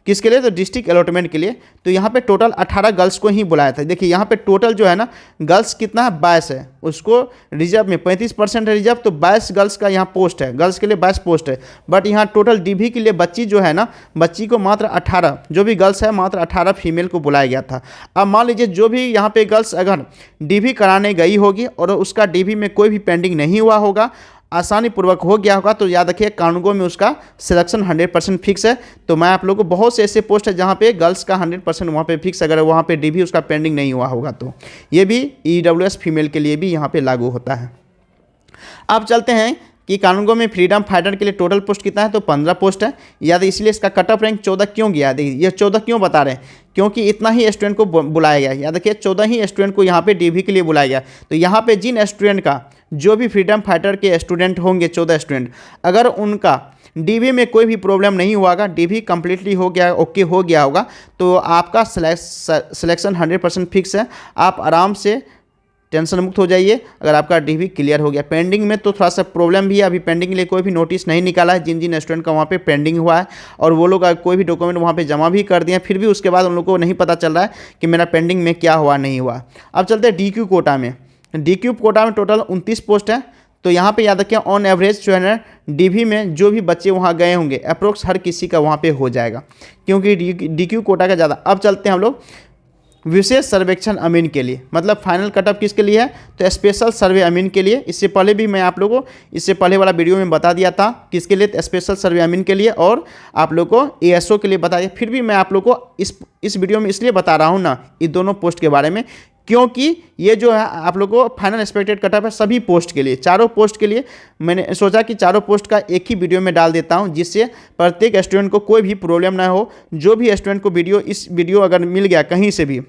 किसके लिए, तो डिस्ट्रिक्ट अलॉटमेंट के लिए। तो यहाँ पे टोटल 18 गर्ल्स को ही बुलाया था। देखिए यहाँ पे टोटल जो है ना गर्ल्स कितना है, 22 है। उसको रिजर्व में 35% है रिजर्व, तो 22 गर्ल्स का यहाँ पोस्ट है, गर्ल्स के लिए 22 पोस्ट है। बट यहाँ टोटल डीभी के लिए बच्ची जो है ना, बच्ची को मात्र 18, जो भी गर्ल्स है मात्र 18 फीमेल को बुलाया गया था। अब मान लीजिए जो भी यहाँ पे गर्ल्स अगर डीभी कराने गई होगी और उसका डीभी में कोई भी पेंडिंग नहीं हुआ होगा, आसानी पूर्वक हो गया होगा, तो याद रखिए कानूनगो में उसका सिलेक्शन 100% फिक्स है। तो मैं आप लोगों को बहुत से ऐसे पोस्ट है जहाँ पे गर्ल्स का 100% वहाँ पे फिक्स, अगर वहाँ पे डीभी उसका पेंडिंग नहीं हुआ होगा, तो ये भी ईडब्ल्यूएस फीमेल के लिए भी यहाँ पे लागू होता है। अब चलते हैं कि कानूनगो में फ्रीडम फाइटर के लिए टोटल पोस्ट कितना है, तो 15 पोस्ट है। याद इसलिए इसका कट ऑफ रैंक 14 क्यों गया, देखिए ये 14 क्यों बता रहे हैं, क्योंकि इतना ही स्टूडेंट को बुलाया गया। याद रखिए 14 ही स्टूडेंट को यहाँ पे डीवी के लिए बुलाया गया। तो यहाँ पे जिन स्टूडेंट का जो भी फ्रीडम फाइटर के स्टूडेंट होंगे 14 स्टूडेंट, अगर उनका डीवी में कोई भी प्रॉब्लम नहीं हुआ होगा, डीवी कंप्लीटली हो गया, ओके हो गया होगा, तो आपका सिलेक्शन 100% फिक्स है। आप आराम से टेंशन मुक्त हो जाइए अगर आपका डीवी क्लियर हो गया। पेंडिंग में तो थोड़ा सा प्रॉब्लम भी है, अभी पेंडिंग के लिए कोई भी नोटिस नहीं निकाला है। जिन जिन स्टूडेंट का वहाँ पे पेंडिंग हुआ है और वो लोग कोई भी डॉक्यूमेंट वहाँ पे जमा भी कर दिए, फिर भी उसके बाद उन लोगों को नहीं पता चल रहा है कि मेरा पेंडिंग में क्या हुआ नहीं हुआ। अब चलते हैं डीक्यू कोटा में। डीक्यू कोटा में टोटल 29 पोस्ट है। तो यहाँ पे याद रखिए ऑन एवरेज जो है ना डीवी में जो भी बच्चे वहाँ गए होंगे अप्रोक्स हर किसी का वहाँ पे हो जाएगा, क्योंकि डीक्यू कोटा का ज़्यादा। अब चलते हैं हम लोग विशेष सर्वेक्षण अमीन के लिए, मतलब फाइनल कटअप किसके लिए है, तो स्पेशल सर्वे अमीन के लिए। इससे पहले भी मैं आप लोगों को इससे पहले वाला वीडियो में बता दिया था किसके लिए, स्पेशल सर्वे अमीन के लिए, और आप लोग को एएसओ के लिए बताया। फिर भी मैं आप लोग को इस वीडियो में इसलिए बता रहा हूँ ना इन दोनों पोस्ट के बारे में, क्योंकि ये जो है आप लोग को फाइनल एक्सपेक्टेड कटअप है सभी पोस्ट के लिए, चारों पोस्ट के लिए। मैंने सोचा कि चारों पोस्ट का एक ही वीडियो में डाल देता हूं, जिससे प्रत्येक स्टूडेंट को कोई भी प्रॉब्लम ना हो। जो भी स्टूडेंट को इस वीडियो अगर मिल गया कहीं से भी,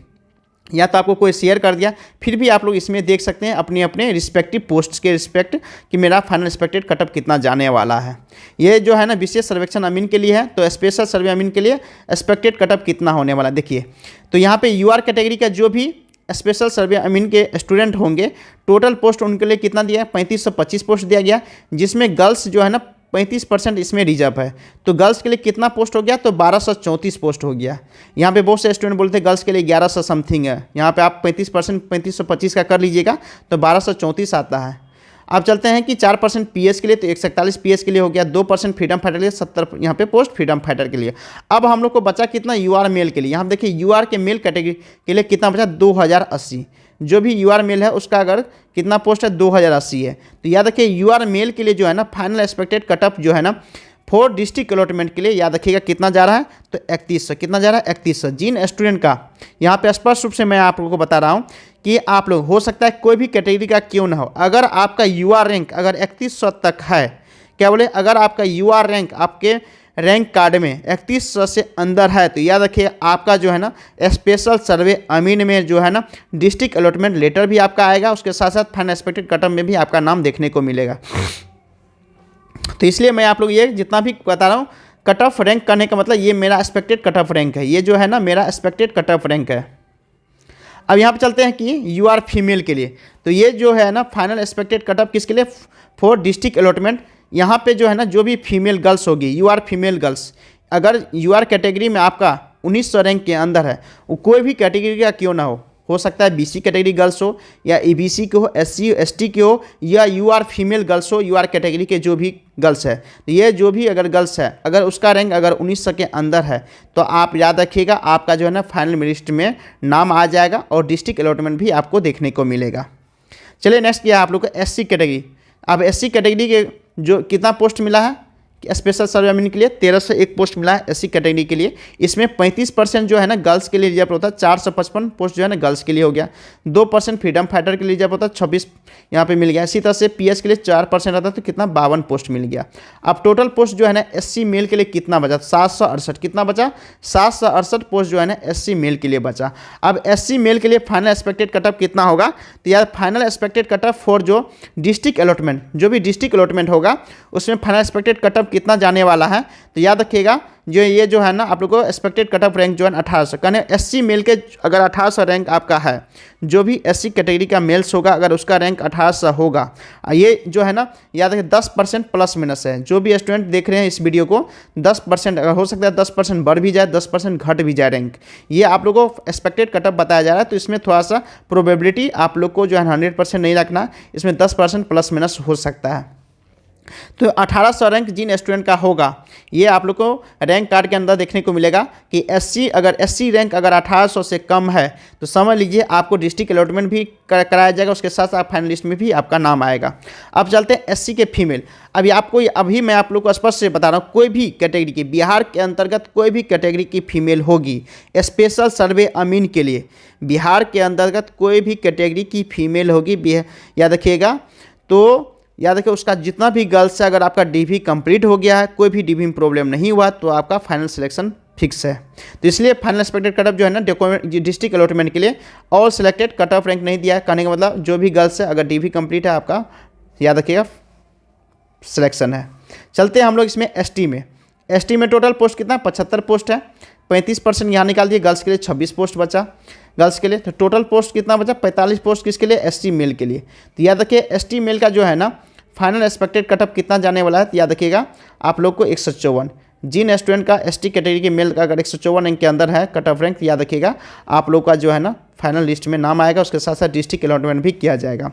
या तो आपको कोई शेयर कर दिया, फिर भी आप लोग इसमें देख सकते हैं अपने अपने रिस्पेक्टिव पोस्ट्स के रिस्पेक्ट कि मेरा फाइनल एक्सपेक्टेड कटअप कितना जाने वाला है। ये जो है ना विशेष सर्वेक्षण अमीन के लिए है, तो स्पेशल सर्वे अमीन के लिए एक्सपेक्टेड कटअप कितना होने वाला है देखिए। तो यहाँ पे यूआर कैटेगरी का जो भी स्पेशल सर्वे अमीन के स्टूडेंट होंगे, टोटल पोस्ट उनके लिए कितना दिया है, 3525 पोस्ट दिया गया, जिसमें गर्ल्स जो है ना 35% इसमें रिजर्व है। तो गर्ल्स के लिए कितना पोस्ट हो गया, तो 1234 पोस्ट हो गया। यहाँ पे बहुत से स्टूडेंट बोलते हैं गर्ल्स के लिए 1100 समथिंग है, यहाँ पे आप 35% 3525 का कर लीजिएगा तो 1234 आता है। अब चलते हैं कि 4% पीएस के लिए, तो 147 पीएस के लिए हो गया, 2% फ्रीडम फाइटर के लिए, 70 यहाँ पे पोस्ट फ्रीडम फाइटर के लिए। अब हम लोग को बचा कितना, यूआर मेल के लिए। यहाँ देखिए यूआर के मेल कैटेगरी के लिए कितना बचा, 2080। जो भी यूआर मेल है उसका अगर कितना पोस्ट है 2080 है, तो याद रखिए यूआर मेल के लिए जो है ना फाइनल एक्सपेक्टेड कटअप जो है ना 4 डिस्ट्रिक्ट अलॉटमेंट के लिए याद रखिएगा कितना जा रहा है, तो 3100। कितना जा रहा है? 3100। जिन स्टूडेंट का यहाँ पे स्पष्ट रूप से मैं आप लोगों को बता रहा हूँ कि आप लोग हो सकता है कोई भी कैटेगरी का क्यों ना हो, अगर आपका यूआर रैंक अगर 3100 तक है, क्या बोले, अगर आपका यूआर रैंक आपके रैंक कार्ड में 3100 से अंदर है, तो याद रखिए आपका जो है ना स्पेशल सर्वे अमीन में जो है ना डिस्ट्रिक्ट अलॉटमेंट लेटर भी आपका आएगा, उसके साथ साथ फाइनल एक्सपेक्टेड कटअप में भी आपका नाम देखने को मिलेगा। तो इसलिए मैं आप लोग ये जितना भी बता रहा हूँ कट ऑफ रैंक करने का मतलब ये मेरा एक्सपेक्टेड कट ऑफ रैंक है, ये जो है ना मेरा एक्सपेक्टेड कट ऑफ रैंक है। अब यहाँ पे चलते हैं कि यू आर फीमेल के लिए, तो ये जो है ना फाइनल एक्सपेक्टेड कट ऑफ किसके लिए? 4 डिस्ट्रिक्ट अलॉटमेंट। यहाँ पे जो है ना जो भी फीमेल गर्ल्स होगी, यू आर फीमेल गर्ल्स, अगर यू आर कैटेगरी में आपका 1900 रैंक के अंदर है, वो कोई भी कैटेगरी का क्यों ना हो सकता है बीसी कैटेगरी गर्ल्स हो या ईबीसी के हो, एससी एसटी के हो, या यूआर फीमेल गर्ल्स हो, यूआर कैटेगरी के जो भी गर्ल्स है, तो ये जो भी अगर गर्ल्स है अगर उसका रैंक अगर 1900 के अंदर है, तो आप याद रखिएगा आपका जो है ना फाइनल लिस्ट में नाम आ जाएगा और डिस्ट्रिक्ट अलॉटमेंट भी आपको देखने को मिलेगा। चलिए नेक्स्ट किया आप लोग को एससी कैटेगरी। अब एससी कैटेगरी के जो कितना पोस्ट मिला है स्पेशल सर्वे अमीन के लिए 1301 पोस्ट मिला है एससी कैटेगरी के लिए। इसमें 35% जो है ना गर्ल्स के लिए रिजर्व होता है, 455 पोस्ट जो है ना गर्ल्स के लिए हो गया। 2% फ्रीडम फाइटर के लिए रिजर्व होता है, 26 यहाँ पे मिल गया। इसी तरह से पीएस के लिए 4% आता है, तो कितना 52 पोस्ट मिल गया। अब टोटल पोस्ट जो है ना एससी मेल के लिए कितना बचा? 768। कितना बचा? 768 पोस्ट जो है ना एससी मेल के लिए बचा। अब एससी मेल के लिए फाइनल एक्सपेक्टेड कटअप कितना होगा? तो यार फाइनल एक्सपेक्टेड कटअप फॉर जो डिस्ट्रिक्ट अलॉटमेंट, जो भी डिस्ट्रिक्ट अलॉटमेंट होगा उसमें फाइनल एक्सपेक्टेड कटअप कितना जाने वाला है, तो याद रखिएगा जो ये जो है ना आप लोग को एक्सपेक्टेड कटअप रैंक जो है 1800, कहने एससी मेल के अगर 1800 रैंक आपका है, जो भी एससी कैटेगरी का मेल्स होगा अगर उसका रैंक 1800 होगा, ये जो है ना याद रखिए 10% प्लस माइनस है। जो भी स्टूडेंट देख रहे हैं इस वीडियो को 10% अगर हो सकता है 10% बढ़ भी जाए, 10% घट भी जाए रैंक, ये आप लोग को एक्सपेक्टेड कटअप बताया जा रहा है। तो इसमें थोड़ा सा प्रोबेबिलिटी आप लोग को जो है 100% नहीं रखना, इसमें 10% प्लस माइनस हो सकता है। तो 1800 रैंक जिन स्टूडेंट का होगा, ये आप लोग को रैंक कार्ड के अंदर देखने को मिलेगा कि एससी अगर एससी रैंक अगर 1800 से कम है तो समझ लीजिए आपको डिस्ट्रिक्ट अलॉटमेंट भी कराया जाएगा, उसके साथ साथ फाइनल लिस्ट में भी आपका नाम आएगा। अब चलते हैं एससी के फीमेल। अभी मैं आप लोग को स्पष्ट से बता रहा हूँ, कोई भी कैटेगरी की बिहार के अंतर्गत कोई भी कैटेगरी की फीमेल होगी स्पेशल सर्वे अमीन के लिए, बिहार के अंतर्गत कोई भी कैटेगरी की फीमेल होगी, याद रखिएगा। तो याद रखिए उसका जितना भी गर्ल्स है, अगर आपका डीवी कंप्लीट हो गया है, कोई भी डीवी में प्रॉब्लम नहीं हुआ, तो आपका फाइनल सिलेक्शन फिक्स है। तो इसलिए फाइनल एक्सपेक्टेड कटअप जो है ना डिस्ट्रिक्ट अलॉटमेंट के लिए ऑल सिलेक्टेड कटअप रैंक नहीं दिया है। कहने का मतलब जो भी गर्ल्स है अगर डीवी कंप्लीट है आपका याद रखिएगा सिलेक्शन है। चलते हैं हम लोग इसमें एसटी में। एसटी में टोटल पोस्ट कितना? 75 पोस्ट है। 35% यहाँ निकाल दिए, गर्ल्स के लिए 26 पोस्ट बचा गर्ल्स के लिए। तो टोटल पोस्ट कितना बचा? 45 पोस्ट किसके लिए? एसटी मेल के लिए। तो याद रखिए एसटी मेल का जो है ना फाइनल एक्सपेक्टेड कटअप कितना जाने वाला है, तो याद रखिएगा आप लोग को 154। जिन स्टूडेंट का एसटी कैटेगरी के मेल का अगर 154 रैंक के अंदर है कट ऑफ रैंक, याद रखिएगा आप लोग का जो है ना फाइनल लिस्ट में नाम आएगा, उसके साथ साथ डिस्ट्रिक्ट अलॉटमेंट भी किया जाएगा।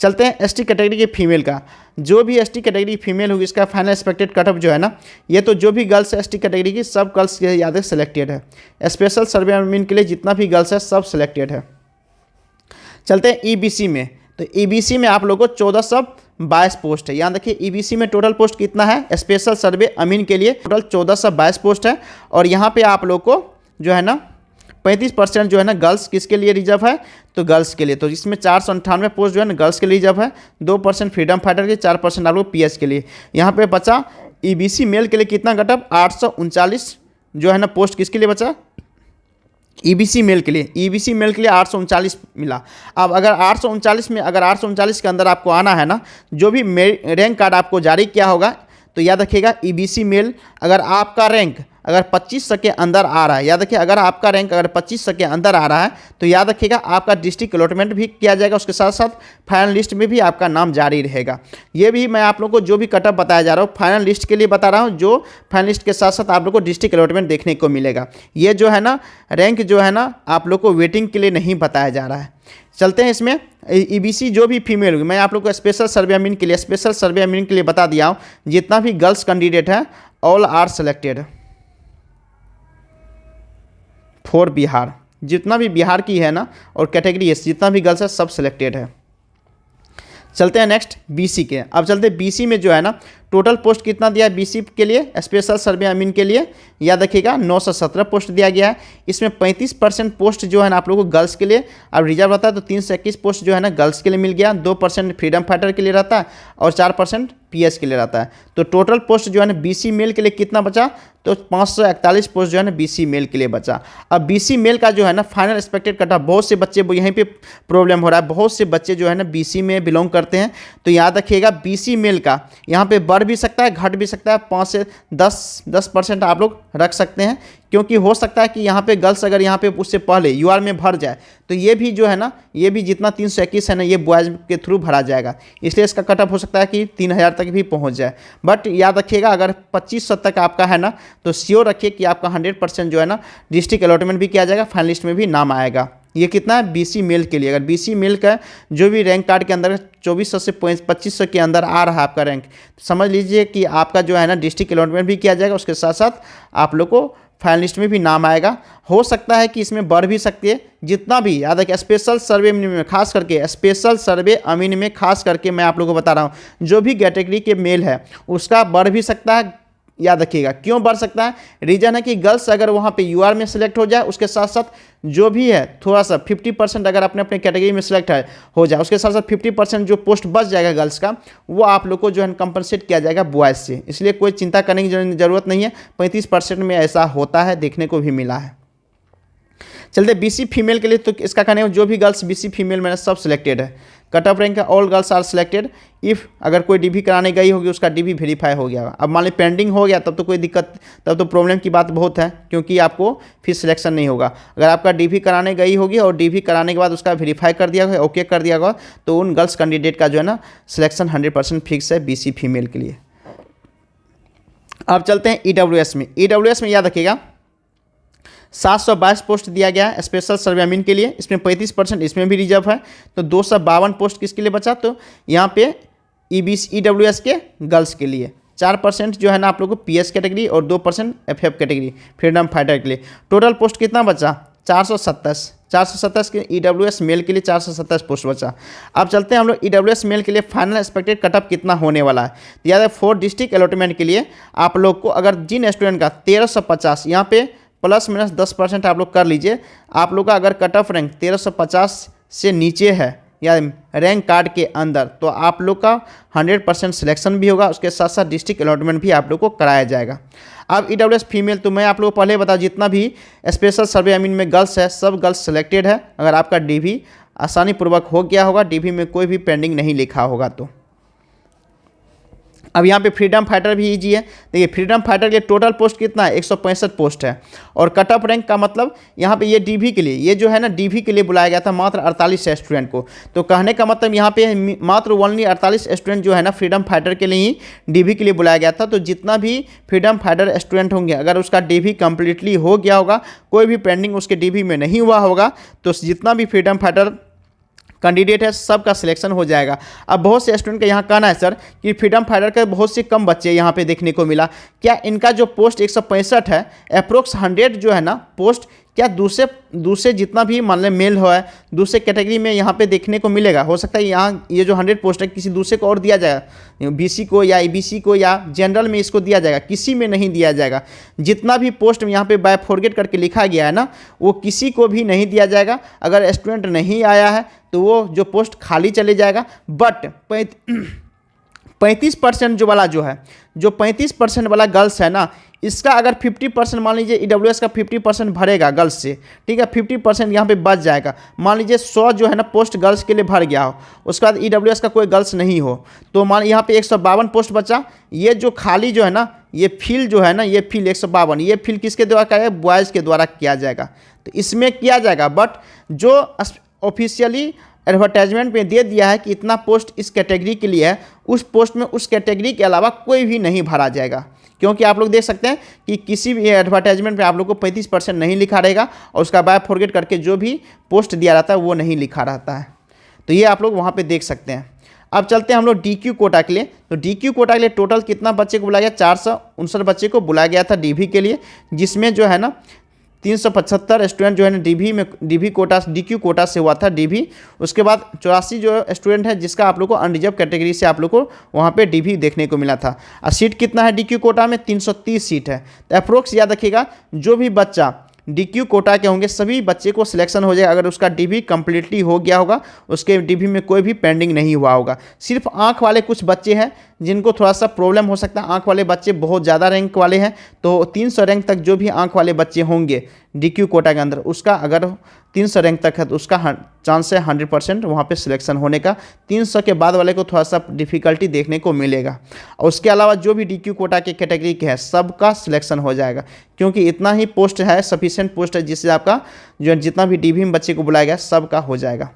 चलते हैं एसटी कैटेगरी के फीमेल का। जो भी एसटी कैटेगरी फीमेल होगी इसका फाइनल एक्सपेक्टेड कटअप जो है ना, ये तो जो भी गर्ल्स है एसटी कैटेगरी की सब गर्ल्स के याद है सिलेक्टेड है। स्पेशल सर्वे अमीन के लिए जितना भी गर्ल्स है सब सिलेक्टेड है। चलते हैं ईबीसी में। तो ईबीसी में आप लोगों को 1422 पोस्ट है। याद रखिए ईबीसी में टोटल पोस्ट कितना है? स्पेशल सर्वे अमीन के लिए टोटल 1422 पोस्ट है। और यहाँ पे आप लोग को जो है ना 35% जो है ना गर्ल्स किसके लिए रिजर्व है? तो गर्ल्स के लिए। तो इसमें 498 पोस्ट जो है ना गर्ल्स के लिए रिजर्व है। 2% फ्रीडम फाइटर के, 4% आप लोग पीएस के लिए। यहाँ पे बचा ईबीसी मेल के लिए कितना कटअप? 839 जो है ना पोस्ट किसके लिए बचा? ईबीसी मेल के लिए। ईबीसी मेल के लिए 839 मिला। अब अगर 839 में अगर 839 के अंदर आपको आना है ना, जो भी रैंक कार्ड आपको जारी किया होगा, तो याद रखिएगा ईबीसी मेल अगर आपका रैंक अगर 2500 के अंदर आ रहा है, याद रखिए अगर आपका रैंक अगर 2500 के अंदर आ रहा है, तो याद रखिएगा आपका डिस्ट्रिक्ट अलॉटमेंट भी किया जाएगा, उसके साथ साथ फाइनल लिस्ट में भी आपका नाम जारी रहेगा। ये भी मैं आप लोगों को जो भी कटअप बताया जा रहा हूँ फाइनल लिस्ट के लिए बता रहा हूँ, जो फाइनल लिस्ट के साथ साथ आप लोग को डिस्ट्रिक्ट अलॉटमेंट देखने को मिलेगा। ये जो है ना रैंक जो है ना आप लोग को वेटिंग के लिए नहीं बताया जा रहा है। चलते हैं इसमें ईबीसी जो भी फीमेल होगी, मैं आप लोग को स्पेशल सर्वे अमीन के लिए बता दिया हूँ, जितना भी गर्ल्स कैंडिडेट है all are selected for Bihar. जितना भी बिहार की है ना और कैटेगरी है, जितना भी गर्ल्स है सब सिलेक्टेड है। चलते हैं नेक्स्ट बीसी के। अब चलते हैं बीसी में जो है ना टोटल पोस्ट कितना दिया है बीसी के लिए, स्पेशल सर्वे अमीन के लिए, याद रखिएगा 917 पोस्ट दिया गया है। इसमें 35% पोस्ट जो है ना आप लोगों को गर्ल्स के लिए अब रिजर्व रहता है, तो 321 पोस्ट जो है ना गर्ल्स के लिए मिल गया, 2% फ्रीडम फाइटर के लिए रहता है और 4% पीएस के लिए रहता है। तो टोटल पोस्ट जो है ना बीसी मेल के लिए कितना बचा, तो 541 पोस्ट जो है ना बीसी मेल के लिए बचा। अब बीसी मेल का जो है ना फाइनल एक्सपेक्टेड कट ऑफ, बहुत से बच्चे यहीं पे प्रॉब्लम हो रहा है, बहुत से बच्चे जो है ना बीसी में बिलोंग करते हैं, तो याद रखिएगा बीसी मेल का यहाँ पे बढ़ भी सकता है घट भी सकता है, 5 से 10% आप लोग रख सकते हैं, क्योंकि हो सकता है कि यहाँ पे गर्ल्स अगर यहाँ पे उससे पहले यूआर में भर जाए तो ये भी जो है ना ये भी जितना 321 है ना ये बॉयज़ के थ्रू भरा जाएगा, इसलिए इसका कटअप हो सकता है कि 3000 तक भी पहुँच जाए। बट याद रखिएगा अगर 2500 तक आपका है ना तो श्योर रखिए कि आपका 100% जो है ना डिस्ट्रिक्ट अलॉटमेंट भी किया जाएगा, फाइनलिस्ट में भी नाम आएगा। ये कितना है बीसी मेल के लिए, अगर बीसी मेल का जो भी रैंक कार्ड के अंदर 2400 से 2500 के अंदर आ रहा है आपका रैंक, समझ लीजिए कि आपका जो है ना डिस्ट्रिक्ट अलॉटमेंट भी किया जाएगा, उसके साथ साथ आप लोग को फाइनलिस्ट में भी नाम आएगा। हो सकता है कि इसमें बढ़ भी सकती है, जितना भी याद है कि स्पेशल सर्वे में खास करके स्पेशल सर्वे अमीन में खास करके मैं आप लोगों को बता रहा हूँ जो भी कैटेगरी के मेल है उसका बढ़ भी सकता है। याद रखिएगा क्यों बढ़ सकता है, रीजन है कि गर्ल्स अगर वहाँ पे यूआर में सेलेक्ट हो जाए, उसके साथ साथ जो भी है थोड़ा सा 50% अगर अपने अपने कैटेगरी में सेलेक्ट हो जाए, उसके साथ साथ 50% जो पोस्ट बच जाएगा गर्ल्स का वो आप लोग को जो है कंपनसेट किया जाएगा बॉयज़ से, इसलिए कोई चिंता करने की ज़रूरत नहीं है। 35% में ऐसा होता है, देखने को भी मिला है। चलते बीसी फीमेल के लिए, तो इसका कहने जो भी गर्ल्स बीसी फीमेल में सब सिलेक्टेड है, कट ऑफ रैंक का all girls are selected if अगर कोई डीवी कराने गई होगी उसका डीवी वेरीफाई हो गया। अब मान ली पेंडिंग हो गया तब तो कोई दिक्कत, तब तो प्रॉब्लम की बात बहुत है, क्योंकि आपको फिर सिलेक्शन नहीं होगा। अगर आपका डीवी कराने गई होगी और डीवी कराने के बाद उसका वेरीफाई कर दिया गया, ओके कर दिया गया, तो उन गर्ल्स कैंडिडेट का जो है ना सिलेक्शन 100% फिक्स है बीसी फीमेल के लिए। अब चलते हैं ईडब्ल्यूएस में। ईडब्ल्यूएस में याद रखिएगा 722 पोस्ट दिया गया है स्पेशल सर्वे अमीन के लिए, इसमें 35% इसमें भी रिजर्व है, तो 252 पोस्ट किसके लिए बचा, तो यहाँ पे ईडब्ल्यूएस के गर्ल्स के लिए, 4% जो है ना आप लोगों को पीएस कैटेगरी और 2% एफएफ कैटेगरी फ्रीडम फाइटर के लिए। टोटल पोस्ट कितना बचा, 427 के ईडब्ल्यूएस मेल के लिए 427 पोस्ट बचा। अब चलते हैं हम लोग ईडब्ल्यूएस मेल के लिए फाइनल एक्सपेक्टेड कटअप कितना होने वाला है। याद है 4 डिस्ट्रिक्ट अलॉटमेंट के लिए आप लोग को अगर जिन स्टूडेंट का 1350 यहाँ पे प्लस माइनस 10% आप लोग कर लीजिए, आप लोग का अगर कट ऑफ रैंक 1350 से नीचे है या रैंक कार्ड के अंदर, तो आप लोग का 100% सिलेक्शन भी होगा, उसके साथ साथ डिस्ट्रिक्ट अलॉटमेंट भी आप लोग को कराया जाएगा। अब ईडब्ल्यूएस फीमेल, तो मैं आप लोग को पहले बता जितना भी स्पेशल सर्वे अमीन में गर्ल्स है सब गर्ल्स सिलेक्टेड है। अगर आपका डीवी आसानी पूर्वक हो गया होगा, डीवी में कोई भी पेंडिंग नहीं लिखा होगा तो। अब यहाँ पे फ्रीडम फाइटर भी ईजी है। देखिए फ्रीडम फाइटर के लिए टोटल पोस्ट कितना है, 165 पोस्ट है, और कट ऑफ रैंक का मतलब यहाँ पे ये डीवी के लिए, ये जो है ना डीवी के लिए बुलाया गया था मात्र 48 स्टूडेंट को। तो कहने का मतलब यहाँ पे मात्र ओनली 48 स्टूडेंट जो है ना फ्रीडम फाइटर के लिए ही डीवी के लिए बुलाया गया था। तो जितना भी फ्रीडम फाइटर स्टूडेंट होंगे, अगर उसका डीवी कम्प्लीटली हो गया होगा, कोई भी पेंडिंग उसके डीवी में नहीं हुआ होगा, तो जितना भी फ्रीडम फाइटर कैंडिडेट है सबका सिलेक्शन हो जाएगा। अब बहुत से स्टूडेंट का यहाँ कहना है सर कि फ्रीडम फाइटर के बहुत से कम बच्चे यहाँ पे देखने को मिला, क्या इनका जो पोस्ट 165 है अप्रोक्स 100 जो है ना पोस्ट, क्या दूसरे जितना भी मान लें मेल हो है दूसरे कैटेगरी में यहाँ पे देखने को मिलेगा? हो सकता है यहाँ ये जो 100 पोस्ट है किसी दूसरे को और दिया जाएगा, बीसी को या ईबीसी को या जनरल में इसको दिया जाएगा, किसी में नहीं दिया जाएगा। जितना भी पोस्ट यहाँ पे बाय फॉरगेट करके लिखा गया है ना वो किसी को भी नहीं दिया जाएगा। अगर स्टूडेंट नहीं आया है तो वो जो पोस्ट खाली चले जाएगा। बट 35% जो वाला जो है, जो 35% वाला गर्ल्स है ना, इसका अगर 50% मान लीजिए ईडब्ल्यूएस का 50% भरेगा गर्ल्स से, ठीक है, 50% यहाँ पे बच जाएगा। मान लीजिए 100 जो है ना पोस्ट गर्ल्स के लिए भर गया हो, उसके बाद ईडब्ल्यूएस का कोई गर्ल्स नहीं हो, तो मान यहाँ पे 152 पोस्ट बचा। ये जो खाली जो है ना ये फिल जो है ना, ये फिल 152, ये फिल किसके द्वारा किया है, बॉयज़ के द्वारा किया जाएगा। तो इसमें किया जाएगा, बट जो ऑफिशियली एडवर्टाइजमेंट में दे दिया है कि इतना पोस्ट इस कैटेगरी के लिए है, उस पोस्ट में उस कैटेगरी के अलावा कोई भी नहीं भरा जाएगा। क्योंकि आप लोग देख सकते हैं कि किसी भी एडवर्टाइजमेंट में आप लोग को 35% नहीं लिखा रहेगा, और उसका बाय फॉरगेट करके जो भी पोस्ट दिया रहता है वो नहीं लिखा रहता है। तो ये आप लोग वहाँ पे देख सकते हैं। अब चलते हैं हम लोग डीक्यू कोटा के लिए। तो डीक्यू कोटा के लिए टोटल कितना बच्चे को बुलाया गया, 459 बच्चे को बुलाया गया था डीवी के लिए, जिसमें जो है ना 375 स्टूडेंट जो है ना डीबी कोटा डीक्यू कोटा से हुआ था डीबी। उसके बाद 84 जो स्टूडेंट है जिसका आप लोग को अनरिजर्व कैटेगरी से आप लोग को वहाँ पे डीबी देखने को मिला था। और सीट कितना है डीक्यू कोटा में? 330 सीट है। तो अप्रोक्स याद रखिएगा, जो भी बच्चा डीक्यू कोटा के होंगे सभी बच्चे को सिलेक्शन हो जाएगा अगर उसका डीबी कंप्लीटली हो गया होगा, उसके डीबी में कोई भी पेंडिंग नहीं हुआ होगा। सिर्फ आंख वाले कुछ बच्चे हैं जिनको थोड़ा सा प्रॉब्लम हो सकता है, आंख वाले बच्चे बहुत ज़्यादा रैंक वाले हैं, तो 300 रैंक तक जो भी आंख वाले बच्चे होंगे डीक्यू कोटा के अंदर, उसका अगर 300 रैंक तक है तो उसका चांस है 100% वहाँ पे सिलेक्शन होने का। 300 के बाद वाले को थोड़ा सा डिफिकल्टी देखने को मिलेगा। और उसके अलावा जो भी डीक्यू कोटा के कैटेगरी के है सबका सिलेक्शन हो जाएगा, क्योंकि इतना ही पोस्ट है, सफिशिएंट पोस्ट है जिससे आपका जो जितना भी डीबी में बच्चे को बुलाया गया सबका हो जाएगा।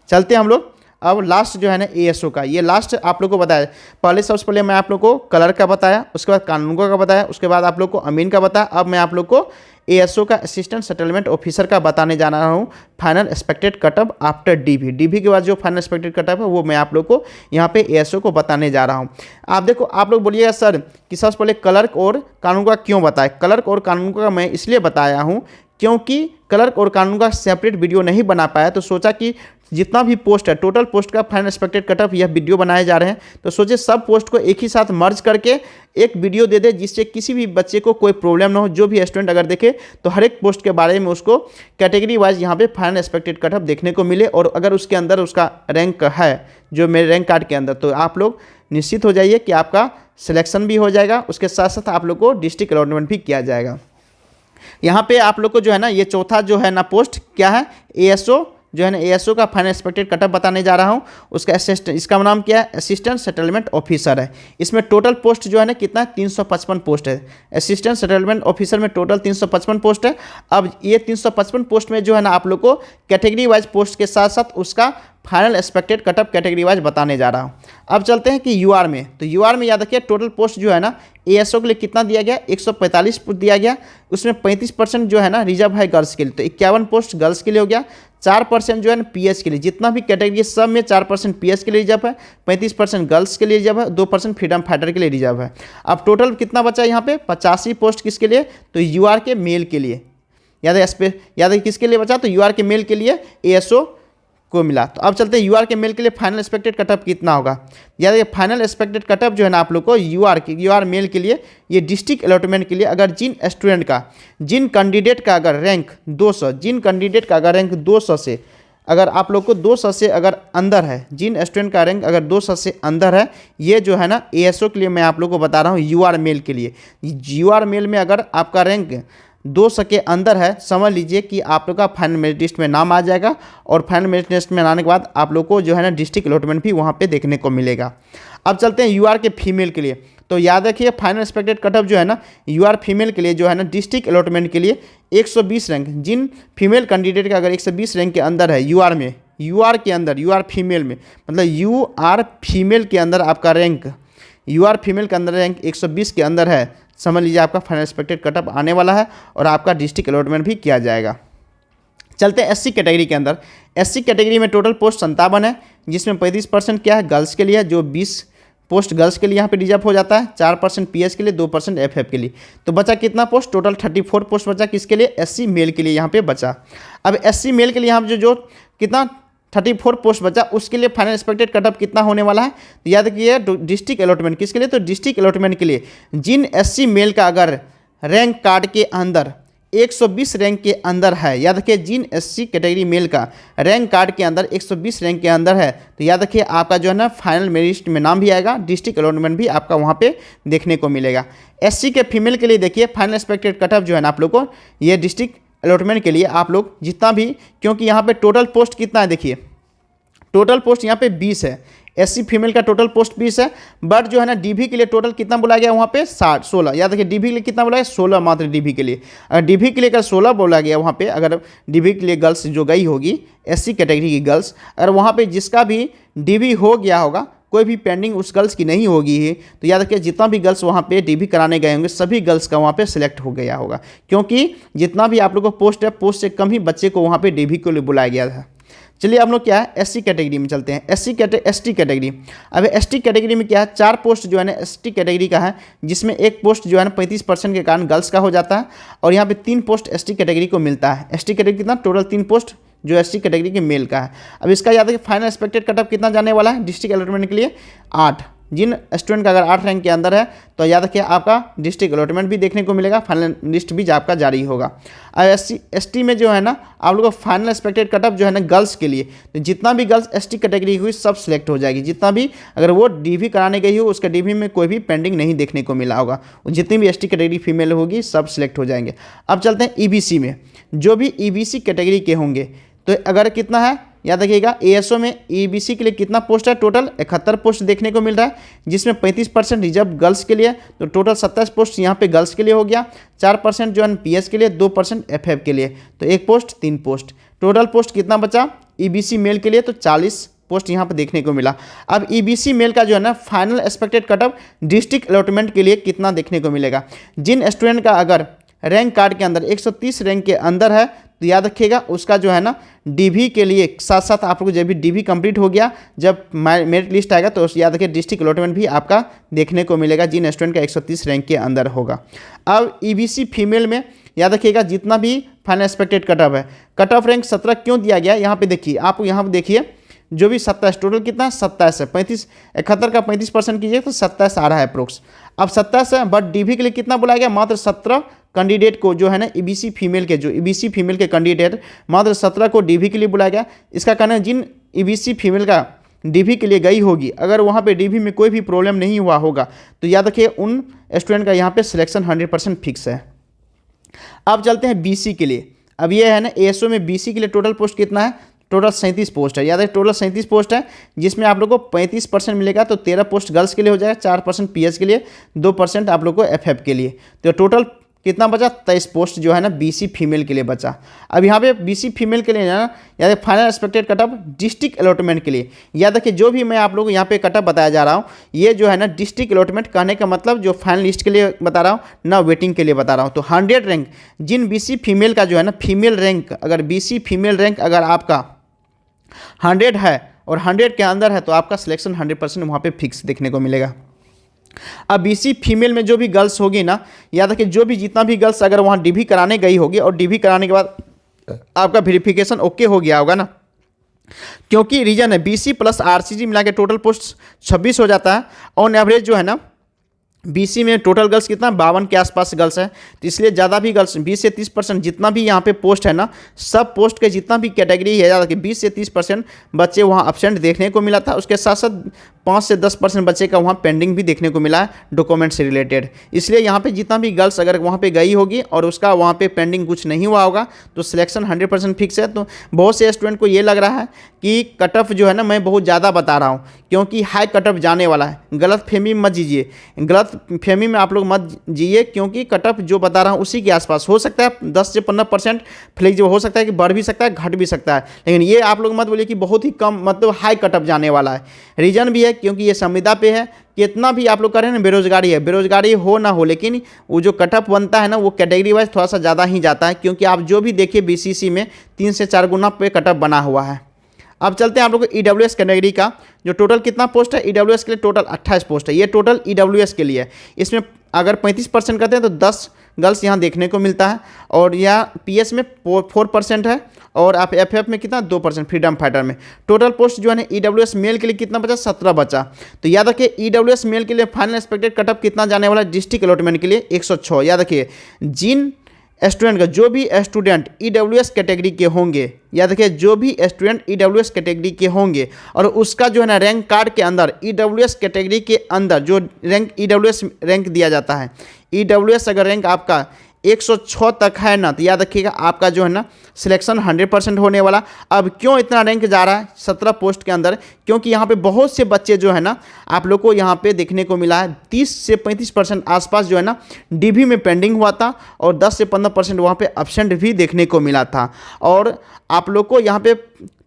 चलते हैं हम लोग अब लास्ट जो है ना एएसओ का, ये लास्ट आप लोग को बताया। पहले सबसे पहले मैं आप लोग को कलर का बताया, उसके बाद कानूनगो का बताया, उसके बाद आप लोग को अमीन का बताया। अब मैं आप लोग को एएसओ का असिस्टेंट सेटलमेंट ऑफिसर का बताने जा रहा हूँ, final expected cutoff after DB के बाद जो फाइनल एक्सपेक्टेड कटअप है वो मैं आप लोग को यहाँ पे एएसओ को बताने जा रहा हूँ। आप देखो, आप लोग बोलिएगा सर कि सबसे पहले क्लर्क और कानून का क्यों बताए? क्लर्क और कानून का मैं इसलिए बताया हूँ क्योंकि क्लर्क और कानून का सेपरेट वीडियो नहीं बना पाया, तो सोचा कि जितना भी पोस्ट है टोटल पोस्ट का फाइनल एक्सपेक्टेड कटअप यह वीडियो बनाए जा रहे हैं, तो सोचे सब पोस्ट को एक ही साथ मर्ज करके एक वीडियो दे दे जिससे किसी भी बच्चे को कोई प्रॉब्लम ना हो। जो भी स्टूडेंट अगर देखे तो हर एक पोस्ट के बारे में उसको कैटेगरी वाइज यहाँ पे फाइनल एक्सपेक्टेड कटअप देखने को मिले, और अगर उसके अंदर उसका रैंक है जो मेरे रैंक कार्ड के अंदर, तो आप लोग निश्चित हो जाइए कि आपका सिलेक्शन भी हो जाएगा, उसके साथ साथ आप लोग को डिस्ट्रिक्ट अलॉटमेंट भी किया जाएगा। यहाँ पे आप लोग को जो है ना ये चौथा जो है ना पोस्ट क्या है, एएसओ जो है ना एएसओ का फाइनल एक्सपेक्टेड कटअप बताने जा रहा हूँ। उसका असिस्टेंट, इसका नाम क्या है, असिस्टेंट सेटलमेंट ऑफिसर है। इसमें टोटल पोस्ट जो है ना कितना है, 355 पोस्ट है। असिस्टेंट सेटलमेंट ऑफिसर में टोटल 355 पोस्ट है। अब ये 355 पोस्ट में जो है ना आप लोग को कैटेगरी वाइज पोस्ट के साथ साथ उसका final expected cutoff category wise बताने जा रहा हूँ। अब चलते हैं कि यूआर में, तो यूआर में याद रखिए टोटल पोस्ट जो है ना एएसओ के लिए कितना दिया गया, 145 दिया गया। उसमें 35% जो है ना रिजर्व है गर्ल्स के लिए, तो 51 पोस्ट गर्ल्स के लिए हो गया। 4% जो है ना पीएच के लिए, जितना भी कैटेगरी सब में 4% पीएच के लिए रिजर्व है, 35% गर्ल्स के लिए रिजर्व है, 2% फ्रीडम फाइटर के लिए रिजर्व है। अब टोटल कितना बचा यहाँ पे, 85 पोस्ट किसके लिए, तो यूआर के मेल के लिए। याद है किसके लिए बचा, तो यूआर के मेल के लिए एएसओ को मिला। तो अब चलते हैं यूआर के मेल के लिए फाइनल एक्सपेक्टेड कटअप कितना होगा। याद है फाइनल एक्सपेक्टेड कटअप जो है ना आप लोग को यूआर मेल के लिए, ये डिस्ट्रिक्ट अलॉटमेंट के लिए अगर जिन स्टूडेंट का, जिन कैंडिडेट का अगर रैंक 200, जिन कैंडिडेट का अगर रैंक 200 से, अगर आप लोग को 200 से अगर अंदर है, जिन स्टूडेंट का रैंक अगर 200 से अंदर है, ये जो है ना एएसओ के लिए मैं आप लोग को बता रहा हूँ यूआर मेल के लिए। यूआर मेल में अगर आपका रैंक 200 के अंदर है, समझ लीजिए कि आप लोग का फाइनल मेरिट लिस्ट में नाम आ जाएगा, और फाइनल मेरिट लिस्ट में आने के बाद आप लोग को जो है ना डिस्ट्रिक्ट अलॉटमेंट भी वहाँ पे देखने को मिलेगा। अब चलते हैं यूआर के फीमेल के लिए, तो याद रखिए फाइनल एक्सपेक्टेड कटअप जो है ना यूआर फीमेल के लिए जो है ना डिस्ट्रिक्ट अलॉटमेंट के लिए 120 रैंक, जिन फीमेल कैंडिडेट का अगर 120 रैंक के अंदर है यूआर में, यूआर के अंदर, यूआर फीमेल में, मतलब यूआर फीमेल के अंदर आपका रैंक, यूआर फीमेल के अंदर रैंक 120 के अंदर है, समझ लीजिए आपका फाइनल एक्सपेक्टेड कटअप आने वाला है और आपका डिस्ट्रिक्ट अलॉटमेंट भी किया जाएगा। चलते हैं एससी कैटेगरी के अंदर। एससी कैटेगरी में टोटल पोस्ट 57 है, जिसमें 35% क्या है गर्ल्स के लिए, जो 20 पोस्ट गर्ल्स के लिए यहाँ पे रिजर्व हो जाता है, 4% पीएच के लिए, 2% एफएफ के लिए। तो बचा कितना पोस्ट, टोटल 34 पोस्ट बचा किसके लिए, एससी मेल के लिए यहाँ पे बचा। अब एससी मेल के लिए यहाँ पे जो कितना 34 पोस्ट बचा, उसके लिए फाइनल एक्सपेक्टेड कटअप कितना होने वाला है, तो याद रखिए डिस्ट्रिक्ट अलॉटमेंट किसके लिए, तो डिस्ट्रिक्ट अलॉटमेंट के लिए जिन एससी मेल का अगर रैंक कार्ड के अंदर 120 रैंक के अंदर है, याद रखिए जिन एससी कैटेगरी मेल का रैंक कार्ड के अंदर 120 रैंक के अंदर है, तो याद रखिए आपका जो है ना फाइनल मेरिट लिस्ट में नाम भी आएगा, डिस्ट्रिक्ट अलॉटमेंट भी आपका वहाँ पे देखने को मिलेगा। एससी के फीमेल के लिए देखिए फाइनल एक्सपेक्टेड कटअप जो है ना आप लोग को ये डिस्ट्रिक्ट अलॉटमेंट के लिए आप लोग जितना भी, क्योंकि यहाँ पे टोटल पोस्ट कितना है, देखिए टोटल पोस्ट यहाँ पे 20 है, एससी फीमेल का टोटल पोस्ट 20 है, बट जो है ना डीबी के लिए टोटल कितना बोला गया वहाँ पे 16। याद रखिए डीबी के लिए कितना बोला गया, 16 मात्र डीबी के लिए। अगर डीबी के लिए अगर 16 बोला गया वहाँ पे, अगर डीबी के लिए गर्ल्स जो गई होगी एससी कैटेगरी की गर्ल्स, अगर वहाँ पे जिसका भी डीबी हो गया होगा, कोई भी पेंडिंग उस गर्ल्स की नहीं होगी है, तो याद रखिए जितना भी गर्ल्स वहाँ पे डीबी कराने गए होंगे सभी गर्ल्स का वहाँ पे सिलेक्ट हो गया होगा, क्योंकि जितना भी आप लोगों को पोस्ट है, पोस्ट से कम ही बच्चे को वहाँ पे डीबी के लिए बुलाया गया था। चलिए हम लोग क्या है एससी कैटेगरी में चलते हैं। ST category. अब एसटी कैटेगरी में क्या है, 4 पोस्ट जो है ना एसटी कैटेगरी का है, जिसमें एक पोस्ट जो है ना 35% के कारण गर्ल्स का हो जाता है, और यहाँ पे 3 पोस्ट एसटी कैटेगरी को मिलता है। एसटी कैटेगरी कितना, टोटल 3 पोस्ट जो एसटी कैटेगरी के मेल का है। अब इसका याद है कि फाइनल एक्सपेक्टेड कटअप कितना जाने वाला है डिस्ट्रिक्ट अलॉटमेंट के लिए, 8। जिन स्टूडेंट का अगर 8 रैंक के अंदर है तो याद रखिए आपका डिस्ट्रिक्ट अलॉटमेंट भी देखने को मिलेगा, फाइनल लिस्ट भी आपका जारी होगा। अब एसटी में जो है ना आप लोगों को फाइनल एक्सपेक्टेड कटअप जो है ना गर्ल्स के लिए, तो जितना भी गर्ल्स एसटी कैटेगरी हुई सब सिलेक्ट हो जाएगी। जितना भी अगर वो डीवी कराने गई हो उसका डीवी में कोई भी पेंडिंग नहीं देखने को मिला होगा, जितनी भी एसटी कैटेगरी फीमेल होगी सब सिलेक्ट हो जाएंगे। अब चलते हैं ईबीसी में। जो भी ईबीसी कैटेगरी के होंगे तो अगर कितना है याद रखिएगा, एएसओ में ईबीसी के लिए कितना पोस्ट है, टोटल 71 पोस्ट देखने को मिल रहा है, जिसमें 35% रिजर्व गर्ल्स के लिए, तो टोटल 27 पोस्ट यहाँ पे गर्ल्स के लिए हो गया। 4% जो है पीएस के लिए, 2% एफएफ के लिए, तो 1 पोस्ट 3 पोस्ट। टोटल पोस्ट कितना बचा ईबीसी मेल के लिए, तो 40 पोस्ट यहाँ पे देखने को मिला। अब ईबीसी मेल का जो है ना final expected cutoff district allotment के लिए कितना देखने को मिलेगा। जिन स्टूडेंट का अगर रैंक कार्ड के अंदर 130 रैंक के अंदर है तो याद रखिएगा उसका जो है ना डीवी के लिए साथ साथ आप लोग जब भी डीवी कंप्लीट हो गया, जब मेरिट लिस्ट आएगा तो याद रखिए डिस्ट्रिक्ट अलॉटमेंट भी आपका देखने को मिलेगा जिन स्टूडेंट का 130 रैंक के अंदर होगा। अब ईबीसी फीमेल में याद रखिएगा जितना भी फाइनल एक्सपेक्टेड कट ऑफ है, कट ऑफ रैंक 17 क्यों दिया गया यहाँ पे देखिए, आप यहाँ पे देखिए जो भी 27 टोटल कितना है 27 है, 35 71 का 35% कीजिए तो 27 आ रहा है अप्रोक्स। अब 27 है बट डीवी के लिए कितना बुलाया गया, मात्र 17 कैंडिडेट को जो है ना ईबीसी फीमेल के, जो ईबीसी फीमेल के कैंडिडेट मात्र 17 को डीवी के लिए बुलाया गया। इसका कहना है जिन ईबीसी फीमेल का डीवी के लिए गई होगी अगर वहाँ पे डीवी में कोई भी प्रॉब्लम नहीं हुआ होगा तो याद रखिए उन स्टूडेंट का यहाँ पे सिलेक्शन 100% फिक्स है। अब चलते हैं बीसी के लिए। अब ये है ना एएसओ में बीसी के लिए टोटल पोस्ट कितना है, टोटल 37 पोस्ट है। याद है टोटल 37 पोस्ट है, जिसमें आप लोग को 35% मिलेगा, तो 13 पोस्ट गर्ल्स के लिए हो जाएगा, 4% पीएस के लिए, 2% आप लोग को एफएफ के लिए, तो टोटल कितना बचा 23 पोस्ट जो है ना बीसी फीमेल के लिए बचा। अब यहाँ पे बीसी फीमेल के लिए ना याद final expected cutoff district allotment के लिए, याद रखिए जो भी मैं आप लोग यहाँ पे कटअप बताया जा रहा हूँ ये जो है ना डिस्ट्रिक्ट अलॉटमेंट कहने का मतलब जो फाइनल लिस्ट के लिए बता रहा हूँ ना वेटिंग के लिए बता रहा हूँ। तो 100 रैंक जिन बीसी फीमेल का जो है ना फीमेल रैंक, अगर बीसी फीमेल रैंक अगर आपका 100 है और 100 के अंदर है तो आपका सिलेक्शन 100% वहाँ पे फिक्स देखने को मिलेगा। अब बीसी फीमेल में जो भी गर्ल्स होगी ना याद रखिए जो भी जितना भी गर्ल्स अगर वहाँ डीवी कराने गई होगी और डीवी कराने के बाद आपका वेरिफिकेशन ओके हो गया होगा ना, क्योंकि रीजन है बीसी प्लस आरसीजी मिला के टोटल पोस्ट 26 हो जाता है। ऑन एवरेज जो है ना बीसी में टोटल गर्ल्स कितना 52 के आसपास गर्ल्स है, तो इसलिए ज़्यादा भी गर्ल्स 20 से 30% जितना भी यहाँ पे पोस्ट है ना सब पोस्ट के जितना भी कैटेगरी है ज़्यादा कि 20 से 30% बच्चे वहाँ एब्सेंट देखने को मिला था। उसके साथ साथ 5 से 10% बच्चे का वहाँ पेंडिंग भी देखने को मिला है डॉक्यूमेंट से रिलेटेड। इसलिए यहाँ पे जितना भी गर्ल्स अगर वहाँ पे गई होगी और उसका वहाँ पे पेंडिंग कुछ नहीं हुआ होगा तो सिलेक्शन 100% फिक्स है। तो बहुत से स्टूडेंट को ये लग रहा है कि कट ऑफ जो है ना मैं बहुत ज़्यादा बता रहा हूँ क्योंकि हाई कट ऑफ जाने वाला है। गलत फहमी मत जीजिए, गलत फहमी में आप लोग मत जिए, क्योंकि कट ऑफ जो बता रहा हूँ उसी के आसपास हो सकता है 10 से 15% फ्लेक्सिबल हो सकता है कि बढ़ भी सकता है घट भी सकता है, लेकिन ये आप लोग मत बोलिए कि बहुत ही कम मतलब हाई कट ऑफ जाने वाला है। रीजन भी है क्योंकि ये संविदा पे है, कितना भी आप लोग करें ना बेरोजगारी है, बेरोजगारी हो ना हो लेकिन वो जो कट ऑफ बनता है ना वो कैटेगरी वाइज थोड़ा सा ज़्यादा ही जाता है, क्योंकि आप जो भी देखिए बीसीसी में 3 से 4 गुना पे कट ऑफ बना हुआ है। अब चलते हैं आप लोग को ईडब्ल्यूएस कैटेगरी का जो टोटल कितना पोस्ट है, ईडब्ल्यूएस के लिए टोटल 28 पोस्ट है। ये टोटल ईडब्ल्यूएस के लिए है। इसमें अगर 35% करते हैं तो 10 गर्ल्स यहाँ देखने को मिलता है, और यहाँ पीएस में 4% है, और आप एफएफ में कितना 2% फ्रीडम फाइटर में। टोटल पोस्ट जो है ना ईडब्ल्यूएस मेल के लिए कितना बचा 17 बचा। तो याद रखिए ईडब्ल्यूएस मेल के लिए फाइनल एक्सपेक्टेड कटअप कितना जाने वाला है डिस्ट्रिक्ट अलॉटमेंट के लिए 106। याद रखिए जिन स्टूडेंट का जो भी स्टूडेंट ईडब्ल्यूएस कैटेगरी के होंगे, याद रखिए जो भी स्टूडेंट ईडब्ल्यूएस कैटेगरी के होंगे और उसका जो है ना रैंक कार्ड के अंदर ईडब्ल्यूएस कैटेगरी के अंदर जो रैंक ईडब्ल्यूएस रैंक दिया जाता है, ईडब्ल्यूएस अगर रैंक आपका 106 तक है ना तो याद रखिएगा आपका जो है ना सिलेक्शन 100% होने वाला। अब क्यों इतना रैंक जा रहा है 17 पोस्ट के अंदर, क्योंकि यहाँ पे बहुत से बच्चे जो है ना आप लोग को यहाँ पे देखने को मिला है 30 से 35% आसपास जो है ना डीवी में पेंडिंग हुआ था, और 10 से 15% वहाँ पे एब्सेंट भी देखने को मिला था। और आप लोग को यहाँ पे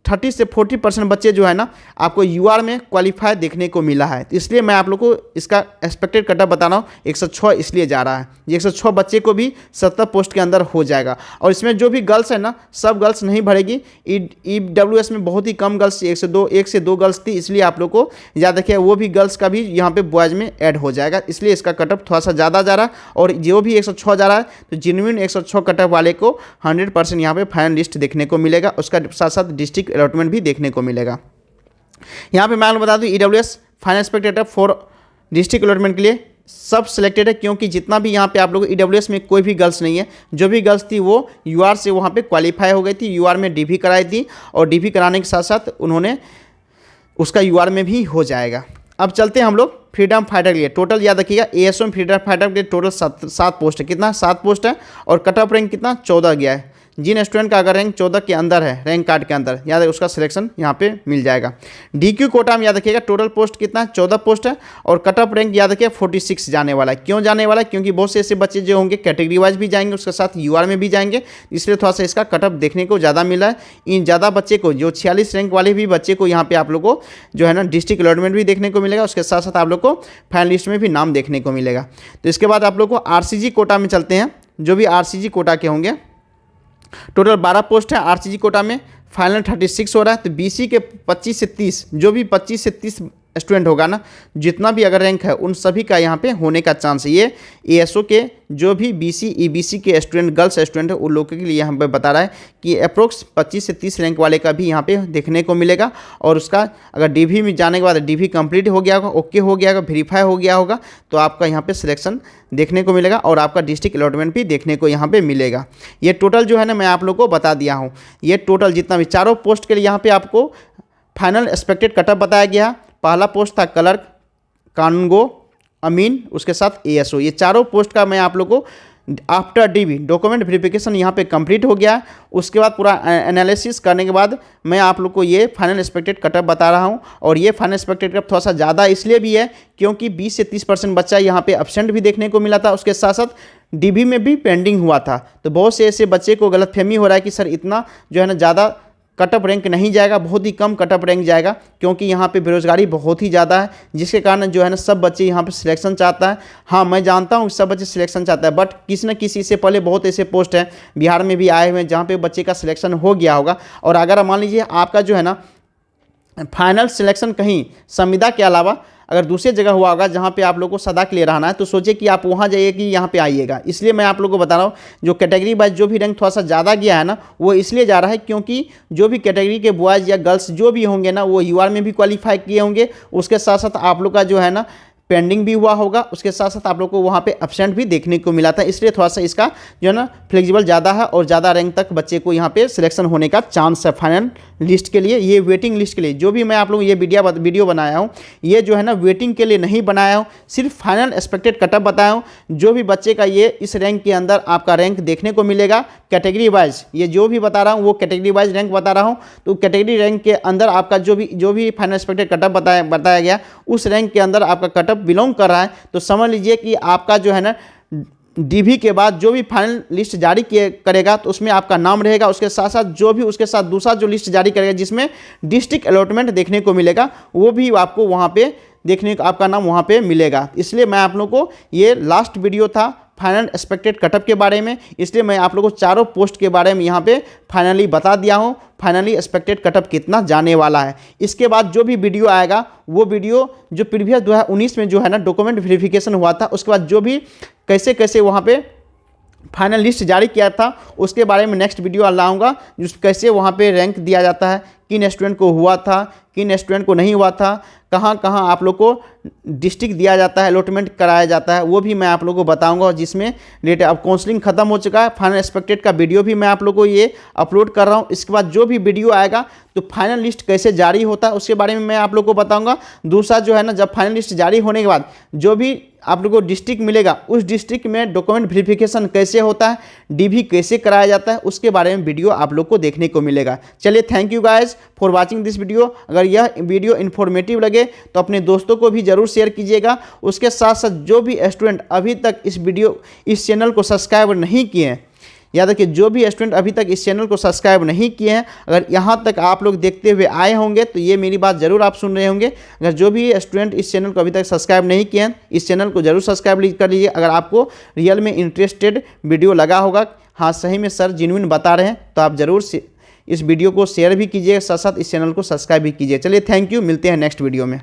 30 से 40% बच्चे जो है ना आपको यूआर में क्वालिफाई देखने को मिला है। तो इसलिए मैं आप लोग को इसका एक्सपेक्टेड कटअप बता रहा हूँ, 106 इसलिए जा रहा है। ये 106 बच्चे को भी 70 पोस्ट के अंदर हो जाएगा। और इसमें जो भी गर्ल्स है ना, सब गर्ल्स नहीं भरेगी। EWS में बहुत ही कम गर्ल्स, 1 से 2 गर्ल्स थी, इसलिए आप लोग को याद रखिए वो भी गर्ल्स का भी यहाँ पे बॉयज़ में ऐड हो जाएगा, इसलिए इसका कटअप थोड़ा सा ज़्यादा जा रहा है। और जो भी 106 जा रहा है तो जेन्युइन 106 कटअप वाले को 100% यहाँ पे फाइनल लिस्ट देखने को मिलेगा। उसका साथ साथ डिस्ट्रिक्ट अलॉटमेंट भी देखने को मिलेगा। यहाँ पे मैं आपको बता दूँ EWS final expected for district allotment के लिए सब सिलेक्टेड है, क्योंकि जितना भी यहाँ पे आप लोग EWS में कोई भी गर्ल्स नहीं है। जो भी गर्ल्स थी वो यूआर से वहाँ पे क्वालिफाई हो गई थी, यूआर में डीवी कराई थी, और डीवी कराने के साथ साथ उन्होंने उसका यूआर में भी हो जाएगा। अब चलते हैं हम लोग फ्रीडम फाइटर के लिए। टोटल याद रखिएगा ASO में फ्रीडम फाइटर के लिए टोटल 7 पोस्ट है। कितना? 7 पोस्ट है। और कट ऑफ रैंक कितना? 14 गया है। जिन स्टूडेंट का अगर रैंक 14 के अंदर है, रैंक कार्ड के अंदर, याद है उसका सिलेक्शन यहाँ पे मिल जाएगा। DQ कोटा में याद रखिएगा टोटल पोस्ट कितना है? 14 पोस्ट है। और कट ऑफ रैंक याद रखिए 46 जाने वाला है। क्यों जाने वाला है? क्योंकि बहुत से ऐसे बच्चे जो होंगे कैटेगरी वाइज भी जाएंगे, उसके साथ यूआर में भी जाएंगे, इसलिए थोड़ा सा इसका कट ऑफ देखने को ज़्यादा मिला है। इन ज़्यादा बच्चे को, जो 46 रैंक वाले भी बच्चे को यहाँ पे आप लोग को जो है ना डिस्ट्रिक्ट अलॉटमेंट भी देखने को मिलेगा, उसके साथ साथ आप लोग को फाइनल लिस्ट में भी नाम देखने को मिलेगा। तो इसके बाद आप लोग को RCG कोटा में चलते हैं। जो भी RCG कोटा के होंगे, टोटल 12 पोस्ट है RCG कोटा में, फाइनल 36 हो रहा है। तो BC के 25 से 30, जो भी 25 से 30 स्टूडेंट होगा ना, जितना भी अगर रैंक है उन सभी का यहाँ पे होने का चांस है। ये ASO के जो भी BC EBC के स्टूडेंट, गर्ल्स स्टूडेंट है, उन लोगों के लिए यहाँ पे बता रहा है कि अप्रोक्स 25 से 30 रैंक वाले का भी यहाँ पे देखने को मिलेगा। और उसका अगर DV में जाने के बाद DV कंप्लीट हो गया होगा, ओके हो गया होगा, वेरीफाई हो गया होगा, तो आपका यहाँ पे सिलेक्शन देखने को मिलेगा और आपका डिस्ट्रिक्ट अलॉटमेंट भी देखने को यहाँ पे मिलेगा। ये टोटल जो है ना मैं आप लोग को बता दिया हूँ। ये टोटल जितना भी चारों पोस्ट के लिए यहाँ पे आपको फाइनल एक्सपेक्टेड कटअप बताया गया। पहला पोस्ट था क्लर्क, कानूनगो, अमीन, उसके साथ ASO। ये चारों पोस्ट का मैं आप लोग को आफ्टर DV डॉक्यूमेंट वेरिफिकेशन यहाँ पे कंप्लीट हो गया है। उसके बाद पूरा एनालिसिस करने के बाद मैं आप लोग को ये फाइनल एक्सपेक्टेड कटअप बता रहा हूँ। और ये फाइनल एक्सपेक्टेड कटअप थोड़ा सा ज़्यादा इसलिए भी है क्योंकि 20 से 30% बच्चा यहाँ पे एब्सेंट भी देखने को मिला था, उसके साथ साथ DV में भी पेंडिंग हुआ था। तो बहुत से ऐसे बच्चे को गलतफहमी हो रहा है कि सर इतना जो है ना ज़्यादा कटअप रैंक नहीं जाएगा, बहुत ही कम कटअप रैंक जाएगा, क्योंकि यहाँ पे बेरोजगारी बहुत ही ज़्यादा है, जिसके कारण जो है ना सब बच्चे यहाँ पे सिलेक्शन चाहता है। हाँ, मैं जानता हूँ सब बच्चे सिलेक्शन चाहता है, बट किसी न किसी से पहले बहुत ऐसे पोस्ट हैं बिहार में भी आए हुए हैं जहाँ पे बच्चे का सिलेक्शन हो गया होगा। और अगर मान लीजिए आपका जो है ना फाइनल सिलेक्शन कहीं संविदा के अलावा अगर दूसरी जगह हुआ होगा जहाँ पे आप लोग को सदा के लिए रहना है, तो सोचिए कि आप वहाँ जाइए कि यहाँ पे आइएगा। इसलिए मैं आप लोग को बता रहा हूँ, जो कैटेगरी वाइज जो भी रैंक थोड़ा सा ज़्यादा गया है ना, वो इसलिए जा रहा है क्योंकि जो भी कैटेगरी के बॉयज़ या गर्ल्स जो भी होंगे ना, वो यूआर में भी क्वालिफाई किए होंगे, उसके साथ साथ आप लोग का जो है ना पेंडिंग भी हुआ होगा, उसके साथ साथ आप लोग को वहाँ पे एब्सेंट भी देखने को मिला था। इसलिए थोड़ा सा इसका जो है ना फ्लेक्सिबल ज़्यादा है और ज़्यादा रैंक तक बच्चे को यहाँ पे सिलेक्शन होने का चांस है फाइनल लिस्ट के लिए। ये वेटिंग लिस्ट के लिए जो भी मैं आप लोग ये वीडियो बनाया हूँ, ये जो है ना वेटिंग के लिए नहीं बनाया हूँ, सिर्फ फाइनल एक्सपेक्टेड कटअप बताया हूँ। जो भी बच्चे का ये इस रैंक के अंदर आपका रैंक देखने को मिलेगा कैटेगरी वाइज, ये जो भी बता रहा हूँ वो कैटेगरी वाइज रैंक बता रहा हूँ। तो कैटेगरी रैंक के अंदर आपका जो भी फाइनल एक्सपेक्टेड कटअप बताया गया, उस रैंक के अंदर आपका कटअप बिलोंग कर रहा है, तो समझ लीजिए कि आपका जो है ना DV के बाद जो भी फाइनल लिस्ट जारी करेगा तो उसमें आपका नाम रहेगा। उसके साथ साथ जो भी उसके साथ दूसरा जो लिस्ट जारी करेगा जिसमें डिस्ट्रिक्ट अलॉटमेंट देखने को मिलेगा, वो भी आपको वहाँ पे देखने का आपका नाम वहाँ पे मिलेगा। इसलिए मैं आप लोगों को ये लास्ट वीडियो था फाइनल एक्सपेक्टेड कटअप के बारे में, इसलिए मैं आप लोगों को चारों पोस्ट के बारे में यहाँ पे फाइनली बता दिया हूँ फाइनली एक्सपेक्टेड कटअप कितना जाने वाला है। इसके बाद जो भी वीडियो आएगा वो वीडियो जो प्रीवियस 2019 में जो है ना डॉक्यूमेंट वेरिफिकेशन हुआ था, उसके बाद जो भी कैसे कैसे वहाँ पे फाइनल लिस्ट जारी किया था उसके बारे में नेक्स्ट वीडियो लाऊंगा, जिस कैसे वहाँ पे रैंक दिया जाता है, किन स्टूडेंट को हुआ था, किन स्टूडेंट को नहीं हुआ था, कहाँ कहाँ आप लोग को डिस्ट्रिक्ट दिया जाता है, अलॉटमेंट कराया जाता है, वो भी मैं आप लोगों को बताऊंगा। जिसमें रेट अब काउंसलिंग खत्म हो चुका है, फाइनल एक्सपेक्टेड का वीडियो भी मैं आप लोगों को ये अपलोड कर रहा हूँ। इसके बाद जो भी वीडियो आएगा तो फाइनल लिस्ट कैसे जारी होता है उसके बारे में मैं आप लोग को बताऊंगा। दूसरा जो है ना, जब फाइनल लिस्ट जारी होने के बाद जो भी आप लोग को डिस्ट्रिक्ट मिलेगा, उस डिस्ट्रिक्ट में डॉक्यूमेंट वेरिफिकेशन कैसे होता है, DV कैसे कराया जाता है, उसके बारे में वीडियो आप लोग को देखने को मिलेगा। चलिए, thank you guys for watching this video. अगर यह वीडियो इन्फॉर्मेटिव लगे तो अपने दोस्तों को भी जरूर शेयर कीजिएगा। उसके साथ साथ जो भी स्टूडेंट अभी तक इस चैनल को सब्सक्राइब नहीं किए हैं, याद रखिए, जो भी स्टूडेंट अभी तक इस चैनल को सब्सक्राइब नहीं किए हैं, अगर यहाँ तक आप लोग देखते हुए आए होंगे तो ये मेरी बात ज़रूर आप सुन रहे होंगे। अगर जो भी स्टूडेंट इस चैनल को अभी तक सब्सक्राइब नहीं किए हैं, इस चैनल को जरूर सब्सक्राइब कर लीजिए। अगर आपको रियल में इंटरेस्टेड वीडियो लगा होगा, हाँ सही में सर जेन्युइन बता रहे हैं, तो आप ज़रूर इस वीडियो को शेयर भी कीजिए, साथ साथ इस चैनल को सब्सक्राइब भी कीजिए। चलिए थैंक यू, मिलते हैं नेक्स्ट वीडियो में।